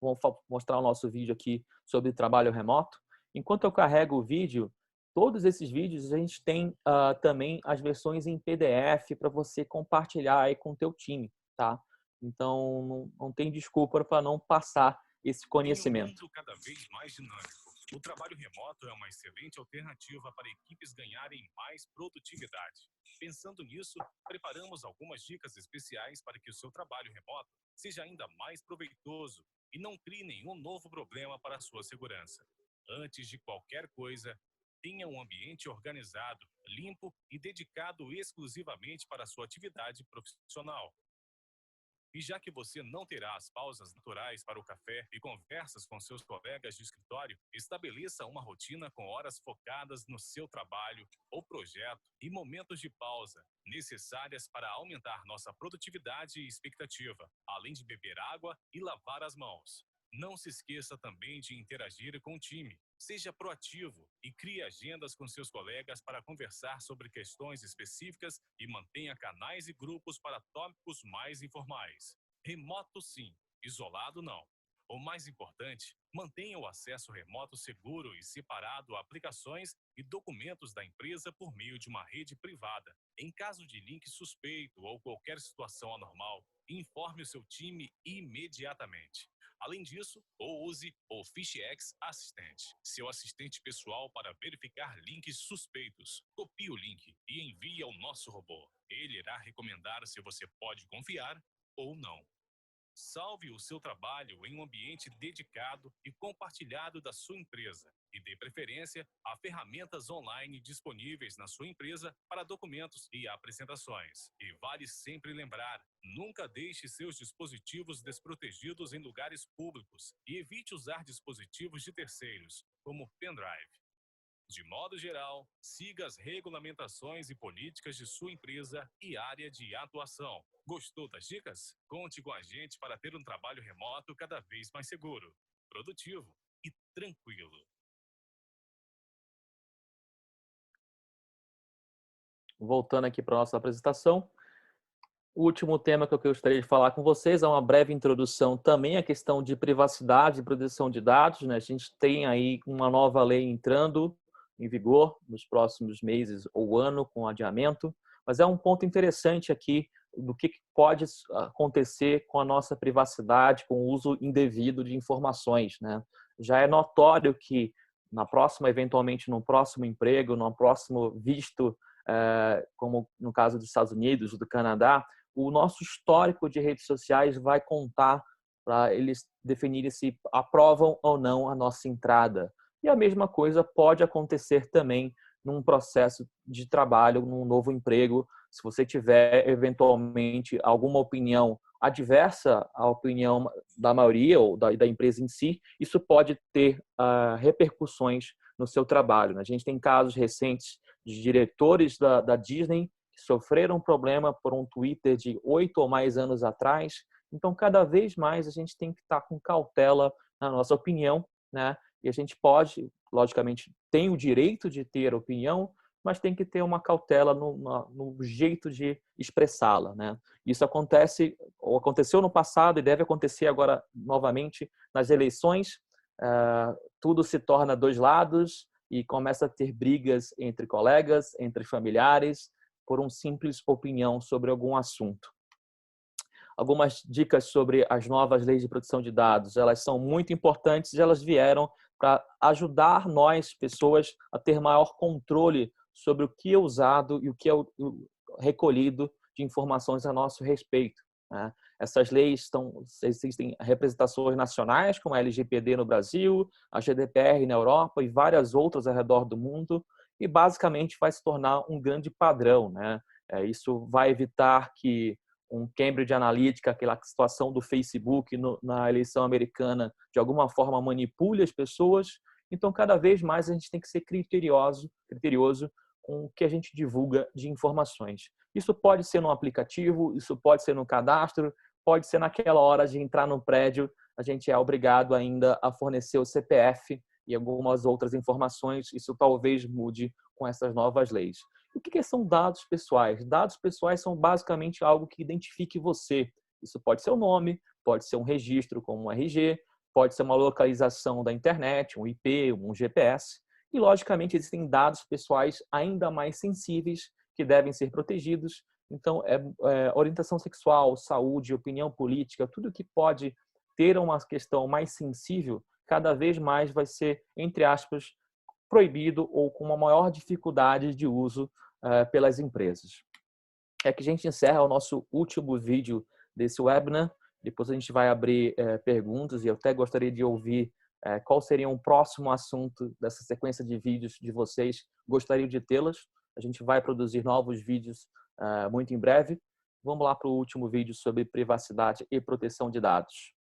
B: Vamos mostrar o nosso vídeo aqui sobre trabalho remoto. Enquanto eu carrego o vídeo, todos esses vídeos a gente tem também as versões em PDF para você compartilhar aí com o teu time, tá? Então, não tem desculpa para não passar esse conhecimento.
C: Em um mundo cada vez mais dinâmico, O trabalho remoto é uma excelente alternativa para equipes ganharem mais produtividade. Pensando nisso, preparamos algumas dicas especiais para que o seu trabalho remoto seja ainda mais proveitoso e não crie nenhum novo problema para a sua segurança. Antes de qualquer coisa, tenha um ambiente organizado, limpo e dedicado exclusivamente para a sua atividade profissional. E já que você não terá as pausas naturais para o café e conversas com seus colegas de escritório, estabeleça uma rotina com horas focadas no seu trabalho ou projeto e momentos de pausa, necessárias para aumentar nossa produtividade e expectativa, além de beber água e lavar as mãos. Não se esqueça também de interagir com o time. Seja proativo e crie agendas com seus colegas para conversar sobre questões específicas e mantenha canais e grupos para tópicos mais informais. Remoto sim, isolado não. O mais importante, mantenha o acesso remoto seguro e separado a aplicações e documentos da empresa por meio de uma rede privada. Em caso de link suspeito ou qualquer situação anormal, informe o seu time imediatamente. Além disso, use o PhishX Assistant, seu assistente pessoal para verificar links suspeitos. Copie o link e envie ao nosso robô. Ele irá recomendar se você pode confiar ou não. Salve o seu trabalho em um ambiente dedicado e compartilhado da sua empresa e dê preferência a ferramentas online disponíveis na sua empresa para documentos e apresentações. E vale sempre lembrar, nunca deixe seus dispositivos desprotegidos em lugares públicos e evite usar dispositivos de terceiros, como pendrive. De modo geral, siga as regulamentações e políticas de sua empresa e área de atuação. Gostou das dicas? Conte com a gente para ter um trabalho remoto cada vez mais seguro, produtivo e tranquilo.
B: Voltando aqui para a nossa apresentação, o último tema que eu gostaria de falar com vocês é uma breve introdução também à questão de privacidade e proteção de dados, né? A gente tem aí uma nova lei entrando em vigor nos próximos meses ou ano com adiamento, mas é um ponto interessante aqui do que pode acontecer com a nossa privacidade, com o uso indevido de informações, né? Já é notório que na próxima, eventualmente, no próximo emprego, no próximo visto, como no caso dos Estados Unidos, do Canadá, o nosso histórico de redes sociais vai contar para eles definirem se aprovam ou não a nossa entrada. E a mesma coisa pode acontecer também num processo de trabalho, num novo emprego. Se você tiver, eventualmente, alguma opinião adversa à opinião da maioria ou da empresa em si, isso pode ter repercussões no seu trabalho. A gente tem casos recentes de diretores da Disney que sofreram problema por um Twitter de 8 ou mais anos atrás. Então, cada vez mais a gente tem que estar com cautela na nossa opinião, né? E a gente pode, logicamente, tem o direito de ter opinião, mas tem que ter uma cautela no jeito de expressá-la, né? Isso acontece, ou aconteceu no passado e deve acontecer agora novamente nas eleições. Tudo se torna dois lados e começa a ter brigas entre colegas, entre familiares, por uma simples opinião sobre algum assunto. Algumas dicas sobre as novas leis de proteção de dados, elas são muito importantes e elas vieram para ajudar nós, pessoas, a ter maior controle sobre o que é usado e o que é recolhido de informações a nosso respeito, né? Essas leis existem representações nacionais, como a LGPD no Brasil, a GDPR na Europa e várias outras ao redor do mundo, e basicamente vai se tornar um grande padrão, né? Isso vai evitar que um Cambridge Analytica, aquela situação do Facebook na eleição americana, de alguma forma manipule as pessoas. Então, cada vez mais a gente tem que ser criterioso com o que a gente divulga de informações. Isso pode ser no aplicativo, isso pode ser no cadastro, pode ser naquela hora de entrar no prédio, a gente é obrigado ainda a fornecer o CPF e algumas outras informações. Isso talvez mude com essas novas leis. O que são dados pessoais? Dados pessoais são basicamente algo que identifique você. Isso pode ser o nome, pode ser um registro como um RG, pode ser uma localização da internet, um IP, um GPS. E, logicamente, existem dados pessoais ainda mais sensíveis que devem ser protegidos. Então, orientação sexual, saúde, opinião política, tudo que pode ter uma questão mais sensível cada vez mais vai ser, entre aspas, proibido ou com uma maior dificuldade de uso pelas empresas. É que a gente encerra o nosso último vídeo desse webinar. Depois a gente vai abrir perguntas e eu até gostaria de ouvir qual seria um próximo assunto dessa sequência de vídeos de vocês. Gostaria de tê-las. A gente vai produzir novos vídeos muito em breve. Vamos lá para o último vídeo sobre privacidade e proteção de dados.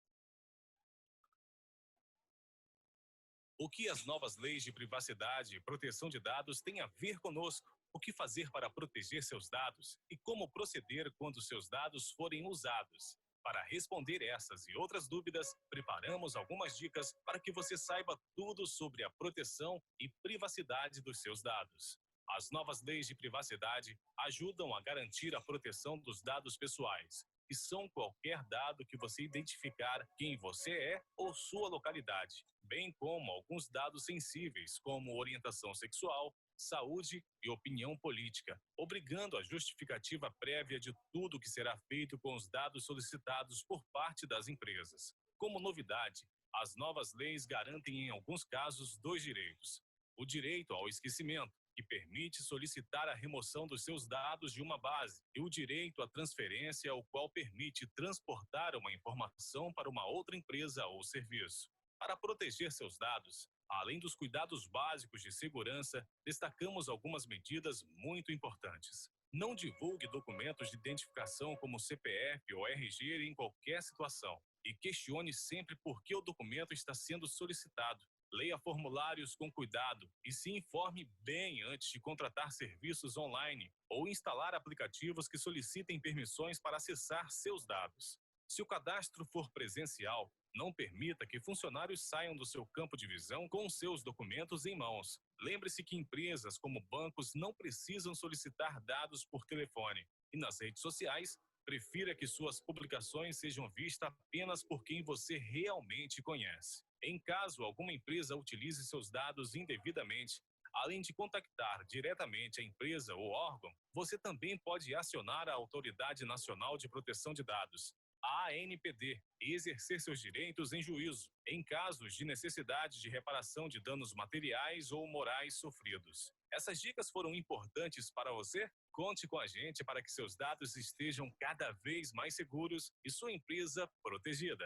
C: O que as novas leis de privacidade e proteção de dados têm a ver conosco? O que fazer para proteger seus dados? E como proceder quando seus dados forem usados? Para responder essas e outras dúvidas, preparamos algumas dicas para que você saiba tudo sobre a proteção e privacidade dos seus dados. As novas leis de privacidade ajudam a garantir a proteção dos dados pessoais, que são qualquer dado que você identificar quem você é ou sua localidade, bem como alguns dados sensíveis, como orientação sexual, saúde e opinião política, obrigando a justificativa prévia de tudo que será feito com os dados solicitados por parte das empresas. Como novidade, as novas leis garantem em alguns casos 2 direitos. O direito ao esquecimento, que permite solicitar a remoção dos seus dados de uma base, e o direito à transferência, o qual permite transportar uma informação para uma outra empresa ou serviço. Para proteger seus dados, além dos cuidados básicos de segurança, destacamos algumas medidas muito importantes. Não divulgue documentos de identificação como CPF ou RG em qualquer situação e questione sempre por que o documento está sendo solicitado. Leia formulários com cuidado e se informe bem antes de contratar serviços online ou instalar aplicativos que solicitem permissões para acessar seus dados. Se o cadastro for presencial, não permita que funcionários saiam do seu campo de visão com seus documentos em mãos. Lembre-se que empresas como bancos não precisam solicitar dados por telefone. E nas redes sociais, prefira que suas publicações sejam vistas apenas por quem você realmente conhece. Em caso alguma empresa utilize seus dados indevidamente, além de contactar diretamente a empresa ou órgão, você também pode acionar a Autoridade Nacional de Proteção de Dados, a ANPD, e exercer seus direitos em juízo, em casos de necessidade de reparação de danos materiais ou morais sofridos. Essas dicas foram importantes para você? Conte com a gente para que seus dados estejam cada vez mais seguros e sua empresa protegida.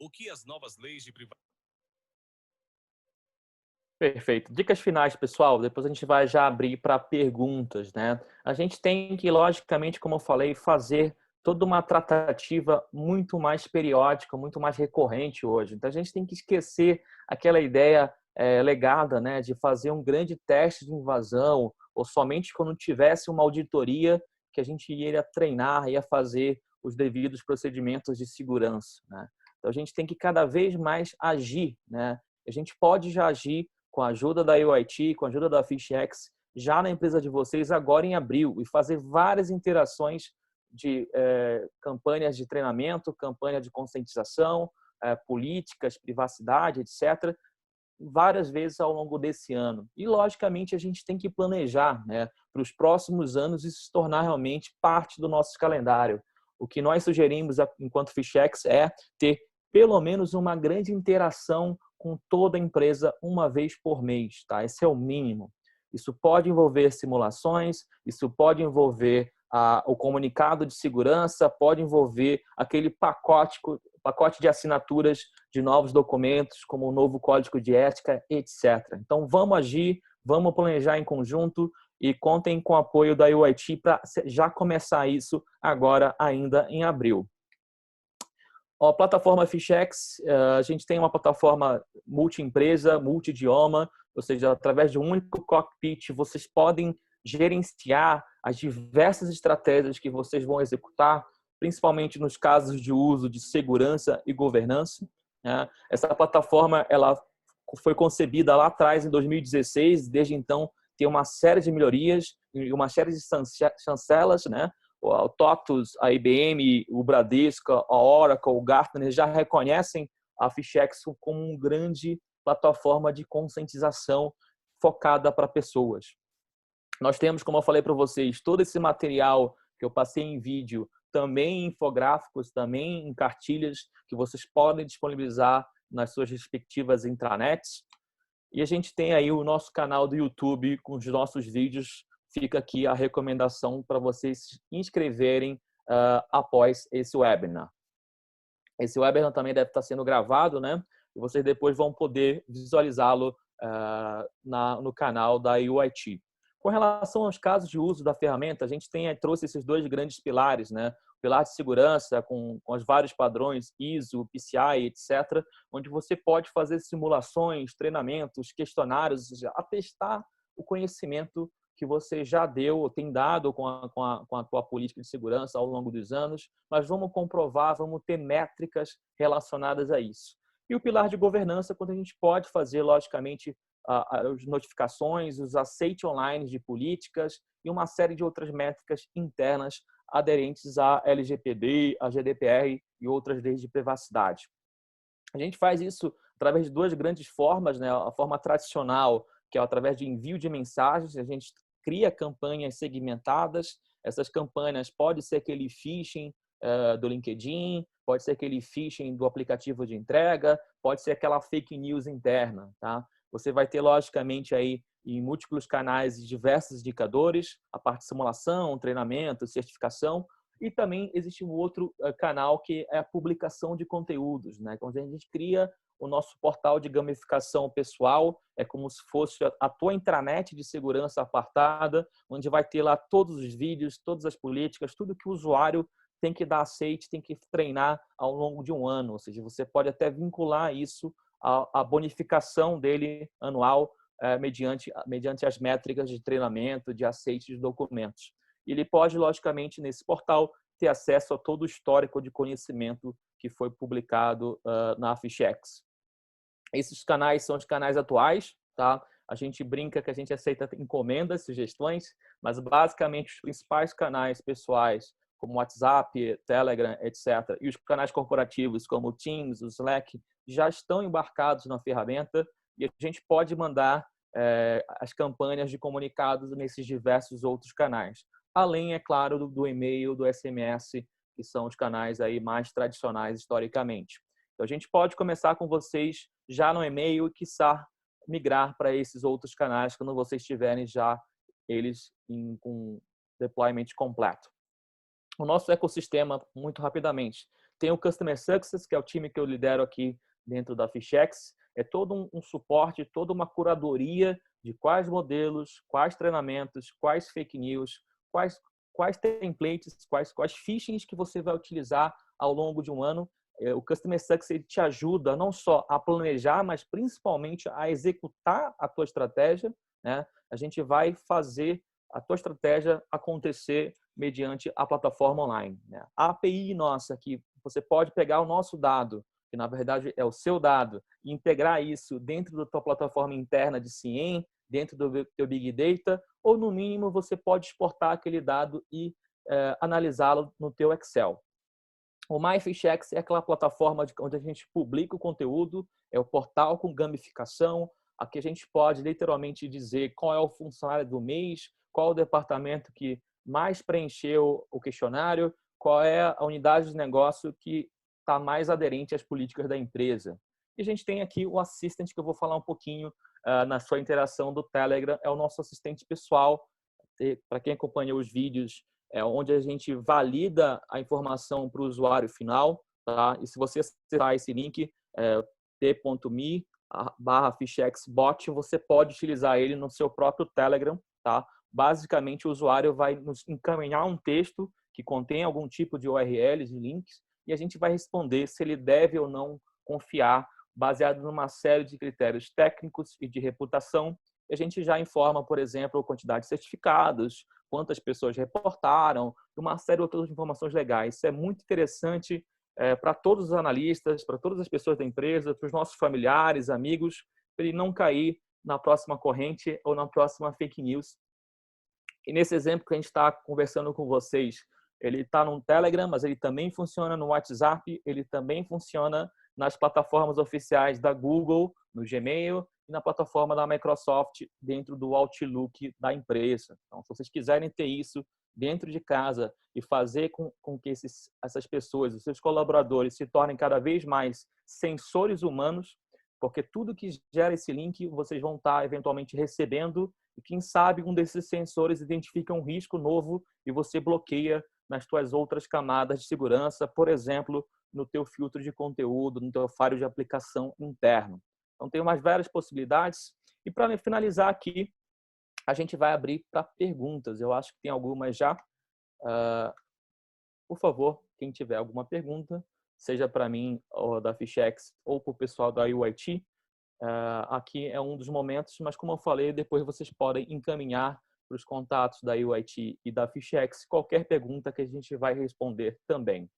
C: O que as novas leis de privacidade...
B: Perfeito. Dicas finais, pessoal. Depois a gente vai já abrir para perguntas, né? A gente tem que, logicamente, como eu falei, fazer toda uma tratativa muito mais periódica, muito mais recorrente hoje. Então, a gente tem que esquecer aquela ideia legada, né, de fazer um grande teste de invasão ou somente quando tivesse uma auditoria que a gente iria treinar, ia fazer os devidos procedimentos de segurança, né? Então, a gente tem que cada vez mais agir, né? A gente pode já agir com a ajuda da UIT, com a ajuda da PhishX, já na empresa de vocês agora em abril e fazer várias interações de campanhas de treinamento, campanha de conscientização, políticas, privacidade, etc., várias vezes ao longo desse ano. E, logicamente, a gente tem que planejar, né, para os próximos anos isso se tornar realmente parte do nosso calendário. O que nós sugerimos, enquanto PhishX, é ter pelo menos uma grande interação com toda a empresa uma vez por mês, tá? Esse é o mínimo. Isso pode envolver simulações, isso pode envolver o comunicado de segurança, pode envolver aquele pacote de assinaturas de novos documentos, como o novo código de ética, etc. Então, vamos agir, vamos planejar em conjunto e contem com o apoio da UIT para já começar isso agora, ainda em abril. A plataforma PhishX, a gente tem uma plataforma multi-empresa, multi-idioma, ou seja, através de um único cockpit, vocês podem gerenciar as diversas estratégias que vocês vão executar, principalmente nos casos de uso de segurança e governança, né? Essa plataforma ela foi concebida lá atrás, em 2016, desde então tem uma série de melhorias e uma série de chancelas, né? O TOTUS, a IBM, o Bradesco, a Oracle, o Gartner já reconhecem a PhishX como uma grande plataforma de conscientização focada para pessoas. Nós temos, como eu falei para vocês, todo esse material que eu passei em vídeo, também em infográficos, também em cartilhas que vocês podem disponibilizar nas suas respectivas intranets. E a gente tem aí o nosso canal do YouTube com os nossos vídeos. Fica aqui a recomendação para vocês se inscreverem após esse webinar. Esse webinar também deve estar sendo gravado, né? E vocês depois vão poder visualizá-lo no canal da UIT. Com relação aos casos de uso da ferramenta, a gente trouxe esses dois grandes pilares, né? O pilar de segurança com os vários padrões ISO, PCI, etc., onde você pode fazer simulações, treinamentos, questionários, atestar o conhecimento que você já deu ou tem dado com a tua política de segurança ao longo dos anos, mas vamos comprovar, vamos ter métricas relacionadas a isso. E o pilar de governança, quando a gente pode fazer, logicamente, as notificações, os aceites online de políticas e uma série de outras métricas internas aderentes à LGPD, à GDPR e outras leis de privacidade. A gente faz isso através de duas grandes formas, né? A forma tradicional, que é através de envio de mensagens, a gente cria campanhas segmentadas. Essas campanhas pode ser aquele phishing do LinkedIn, pode ser aquele phishing do aplicativo de entrega, pode ser aquela fake news interna, tá? Você vai ter, logicamente, aí em múltiplos canais diversos indicadores, a parte de simulação, treinamento, certificação, e também existe um outro canal que é a publicação de conteúdos, né? Quando a gente cria o nosso portal de gamificação pessoal, é como se fosse a tua intranet de segurança apartada, onde vai ter lá todos os vídeos, todas as políticas, tudo que o usuário tem que dar aceite, tem que treinar ao longo de um ano. Ou seja, você pode até vincular isso à bonificação dele anual mediante as métricas de treinamento, de aceite de documentos. E ele pode, logicamente, nesse portal, ter acesso a todo o histórico de conhecimento que foi publicado na Fichex. Esses canais são os canais atuais, tá? A gente brinca que a gente aceita encomendas, sugestões, mas basicamente os principais canais pessoais, como WhatsApp, Telegram, etc., e os canais corporativos, como o Teams, o Slack, já estão embarcados na ferramenta e a gente pode mandar as campanhas de comunicados nesses diversos outros canais. Além, é claro, do e-mail, do SMS, que são os canais aí mais tradicionais historicamente. Então, a gente pode começar com vocês já no e-mail e, quiçá, migrar para esses outros canais quando vocês tiverem já eles com deployment completo. O nosso ecossistema, muito rapidamente, tem o Customer Success, que é o time que eu lidero aqui dentro da Fichex. É todo um suporte, toda uma curadoria de quais modelos, quais treinamentos, quais fake news, quais templates, quais phishings que você vai utilizar ao longo de um ano. O Customer Success ele te ajuda não só a planejar, mas principalmente a executar a tua estratégia, né? A gente vai fazer a tua estratégia acontecer mediante a plataforma online, né? A API nossa, que você pode pegar o nosso dado, que na verdade é o seu dado, e integrar isso dentro da tua plataforma interna de CIEM, dentro do teu Big Data, ou no mínimo você pode exportar aquele dado e analisá-lo no teu Excel. O MyFichex é aquela plataforma onde a gente publica o conteúdo, é o portal com gamificação, aqui a gente pode literalmente dizer qual é o funcionário do mês, qual é o departamento que mais preencheu o questionário, qual é a unidade de negócio que está mais aderente às políticas da empresa. E a gente tem aqui o Assistant, que eu vou falar um pouquinho na sua interação do Telegram, é o nosso assistente pessoal. Para quem acompanha os vídeos, é onde a gente valida a informação para o usuário final, tá? E se você acessar esse link, t.me/fichexbot, você pode utilizar ele no seu próprio Telegram, tá? Basicamente, o usuário vai nos encaminhar um texto que contém algum tipo de URLs e links e a gente vai responder se ele deve ou não confiar, baseado numa série de critérios técnicos e de reputação. E a gente já informa, por exemplo, a quantidade de certificados, quantas pessoas reportaram, uma série de outras informações legais. Isso é muito interessante para todos os analistas, para todas as pessoas da empresa, para os nossos familiares, amigos, para ele não cair na próxima corrente ou na próxima fake news. E nesse exemplo que a gente está conversando com vocês, ele está no Telegram, mas ele também funciona no WhatsApp, ele também funciona nas plataformas oficiais da Google, no Gmail, e na plataforma da Microsoft dentro do Outlook da empresa. Então, se vocês quiserem ter isso dentro de casa e fazer com que essas pessoas, os seus colaboradores, se tornem cada vez mais sensores humanos, porque tudo que gera esse link, vocês vão estar eventualmente recebendo e quem sabe um desses sensores identifica um risco novo e você bloqueia nas suas outras camadas de segurança, por exemplo, no teu filtro de conteúdo, no teu firewall de aplicação interno. Então, tem umas várias possibilidades. E para finalizar aqui, a gente vai abrir para perguntas. Eu acho que tem algumas já. Por favor, quem tiver alguma pergunta, seja para mim, ou da Fichex, ou para o pessoal da UIT, aqui é um dos momentos, mas como eu falei, depois vocês podem encaminhar para os contatos da UIT e da Fichex qualquer pergunta que a gente vai responder também.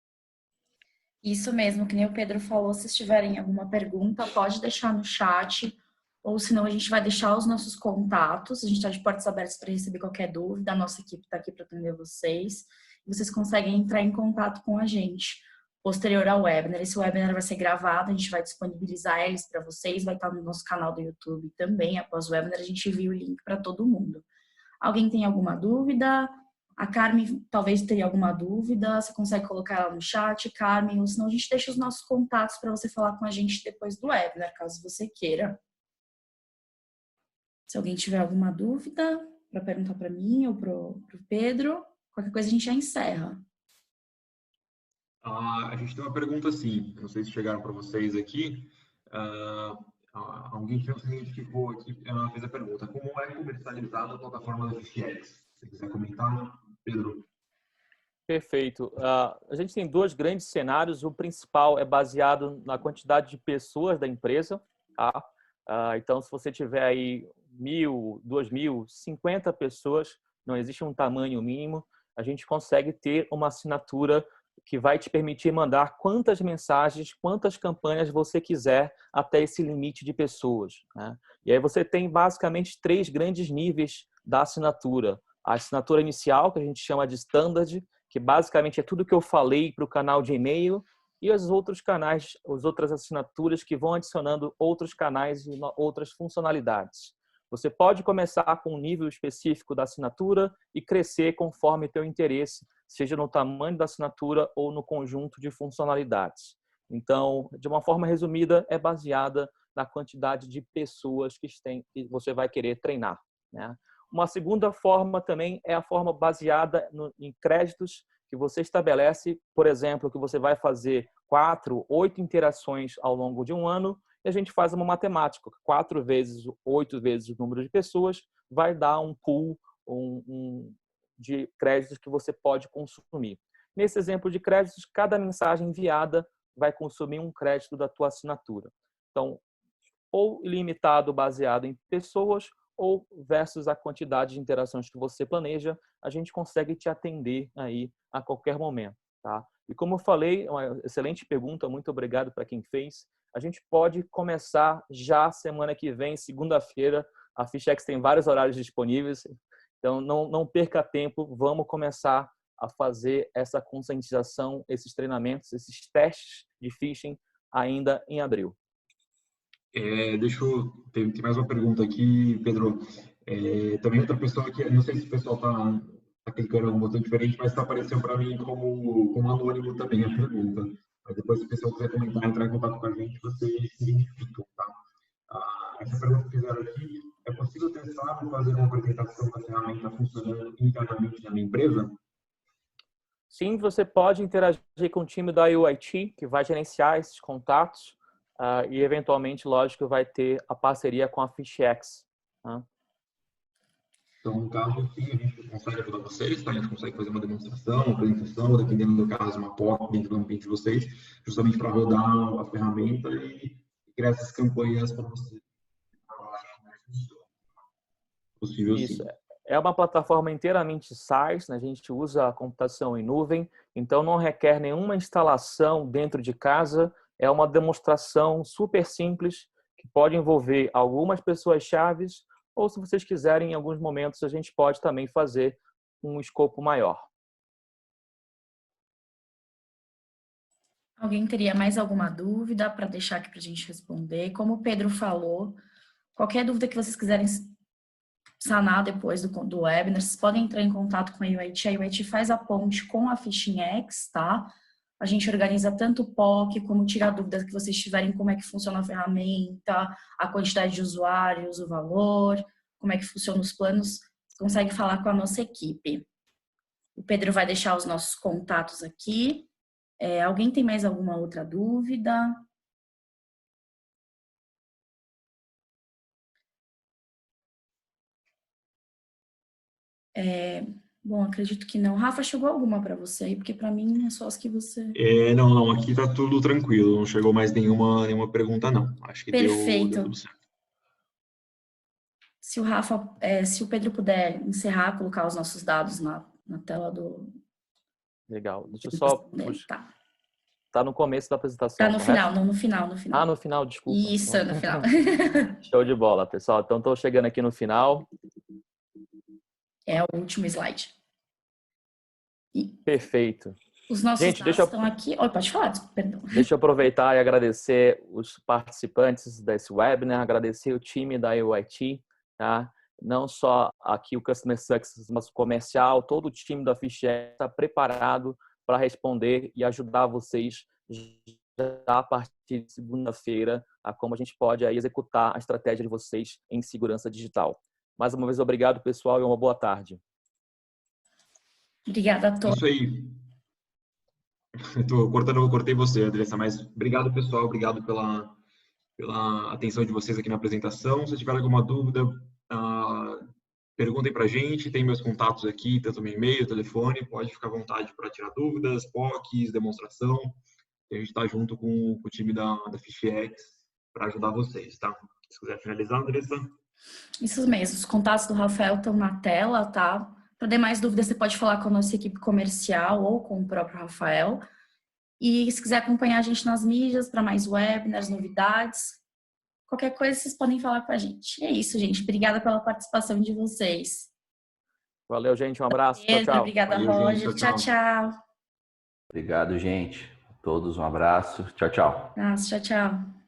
D: Isso mesmo, que nem o Pedro falou, se tiverem alguma pergunta, pode deixar no chat, ou senão a gente vai deixar os nossos contatos, a gente está de portas abertas para receber qualquer dúvida, a nossa equipe está aqui para atender vocês, e vocês conseguem entrar em contato com a gente posterior ao webinar. Esse webinar vai ser gravado, a gente vai disponibilizar eles para vocês, vai estar no nosso canal do YouTube também, após o webinar a gente envia o link para todo mundo. Alguém tem alguma dúvida? A Carmen talvez tenha alguma dúvida, você consegue colocar ela no chat, Carmen, ou senão a gente deixa os nossos contatos para você falar com a gente depois do webinar, caso você queira. Se alguém tiver alguma dúvida, para perguntar para mim ou para o Pedro, qualquer coisa a gente já encerra.
A: A gente tem uma pergunta assim, não sei se chegaram para vocês aqui. Alguém que não se identificou aqui fez a pergunta: como é comercializada a plataforma da Fichex? Se quiser comentar, Pedro.
B: Perfeito. A gente tem dois grandes cenários. O principal é baseado na quantidade de pessoas da empresa. Tá? Então, se você tiver aí 1.000, 2.000, 50 pessoas, não existe um tamanho mínimo, a gente consegue ter uma assinatura que vai te permitir mandar quantas mensagens, quantas campanhas você quiser até esse limite de pessoas. Né? E aí você tem basicamente 3 grandes níveis da assinatura. A assinatura inicial, que a gente chama de standard, que basicamente é tudo que eu falei para o canal de e-mail, e os outros canais, as outras assinaturas que vão adicionando outros canais e outras funcionalidades. Você pode começar com um nível específico da assinatura e crescer conforme teu interesse, seja no tamanho da assinatura ou no conjunto de funcionalidades. Então, de uma forma resumida, é baseada na quantidade de pessoas que você vai querer treinar. Né? Uma segunda forma também é a forma baseada em créditos que você estabelece, por exemplo, que você vai fazer 4, 8 interações ao longo de um ano, e a gente faz uma matemática. 4 vezes 8 vezes o número de pessoas vai dar um pool de créditos que você pode consumir. Nesse exemplo de créditos, cada mensagem enviada vai consumir um crédito da tua assinatura. Então, ou ilimitado baseado em pessoas, ou versus a quantidade de interações que você planeja, a gente consegue te atender aí a qualquer momento. Tá? E como eu falei, uma excelente pergunta, muito obrigado para quem fez. A gente pode começar já semana que vem, segunda-feira. A Fichex tem vários horários disponíveis, então não perca tempo, vamos começar a fazer essa conscientização, esses treinamentos, esses testes de phishing ainda em abril.
A: Tem mais uma pergunta aqui, Pedro. Também outra pessoa que, não sei se o pessoal está clicando em algum botão diferente, mas está aparecendo para mim como anônimo também a pergunta. Mas depois, se o pessoal quiser comentar, entrar em contato com a gente, vocês se identificam, tá? Essa pergunta que fizeram aqui: é possível testar ou fazer uma apresentação da ferramenta funcionando internamente na minha empresa?
B: Sim, você pode interagir com o time da UIT, que vai gerenciar esses contatos. E, eventualmente, lógico, vai ter a parceria com a Fichex.
A: Então, no caso, sim, a gente consegue ajudar vocês, tá? A gente consegue fazer uma demonstração, uma apresentação, dependendo do caso, uma POC dentro do ambiente de vocês, justamente para rodar a ferramenta e criar essas campanhas para vocês. Possível,
B: Isso.
A: sim.
B: É uma plataforma inteiramente SaaS, né? A gente usa a computação em nuvem, então não requer nenhuma instalação dentro de casa. É uma demonstração super simples, que pode envolver algumas pessoas-chave, ou se vocês quiserem, em alguns momentos, a gente pode também fazer um escopo maior.
D: Alguém teria mais alguma dúvida para deixar aqui para a gente responder? Como o Pedro falou, qualquer dúvida que vocês quiserem sanar depois do webinar, vocês podem entrar em contato com a UIT. A UIT faz a ponte com a PhishingX, tá? A gente organiza tanto o POC, como tirar dúvidas que vocês tiverem, como é que funciona a ferramenta, a quantidade de usuários, o valor, como é que funciona os planos. Você consegue falar com a nossa equipe. O Pedro vai deixar os nossos contatos aqui. Alguém tem mais alguma outra dúvida? Bom, acredito que não. Rafa, chegou alguma para você aí? Porque para mim é só as que você...
A: Não, aqui tá tudo tranquilo, não chegou mais nenhuma pergunta, não. Acho que deu
D: Perfeito.
A: tudo certo.
D: Se o Rafa, se o Pedro puder encerrar, colocar os nossos dados na tela do...
B: Legal. Deixa eu só...
D: Tá.
B: Tá no começo da apresentação,
D: Tá no
B: correto?
D: final, não no final, no final.
B: Ah, no final, desculpa.
D: Isso, no final.
B: Show de bola, pessoal. Então, estou chegando aqui no final.
D: É o último slide.
B: Perfeito.
D: Os nossos
B: Gente,
D: dados estão aqui. Pode falar, perdão.
B: Deixa eu aproveitar e agradecer os participantes desse webinar, agradecer o time da UIT, tá? Não só aqui o Customer Success, mas o comercial, todo o time da PhishX está preparado para responder e ajudar vocês já a partir de segunda-feira a como a gente pode aí executar a estratégia de vocês em segurança digital. Mais uma vez, obrigado, pessoal, e uma boa tarde.
D: Obrigada a todos.
A: Isso aí. Cortei você, Andressa, mas obrigado, pessoal, obrigado pela atenção de vocês aqui na apresentação. Se tiver alguma dúvida, perguntem para a gente, tem meus contatos aqui, tanto no e-mail, telefone, pode ficar à vontade para tirar dúvidas, POCs, demonstração. A gente está junto com o time da PhishX para ajudar vocês, tá? Se quiser finalizar, Andressa.
D: Isso mesmo, os contatos do Rafael estão na tela, tá? Para demais dúvidas, você pode falar com a nossa equipe comercial ou com o próprio Rafael. E se quiser acompanhar a gente nas mídias para mais webinars, novidades, qualquer coisa vocês podem falar com a gente. E é isso, gente. Obrigada pela participação de vocês.
B: Valeu, gente. Um abraço.
D: Pedro,
B: tchau, tchau.
D: Obrigada,
A: Valeu,
D: Roger.
A: gente.
D: Tchau, tchau.
E: Obrigado, gente. A todos um abraço. Tchau, tchau.
D: Tchau, tchau.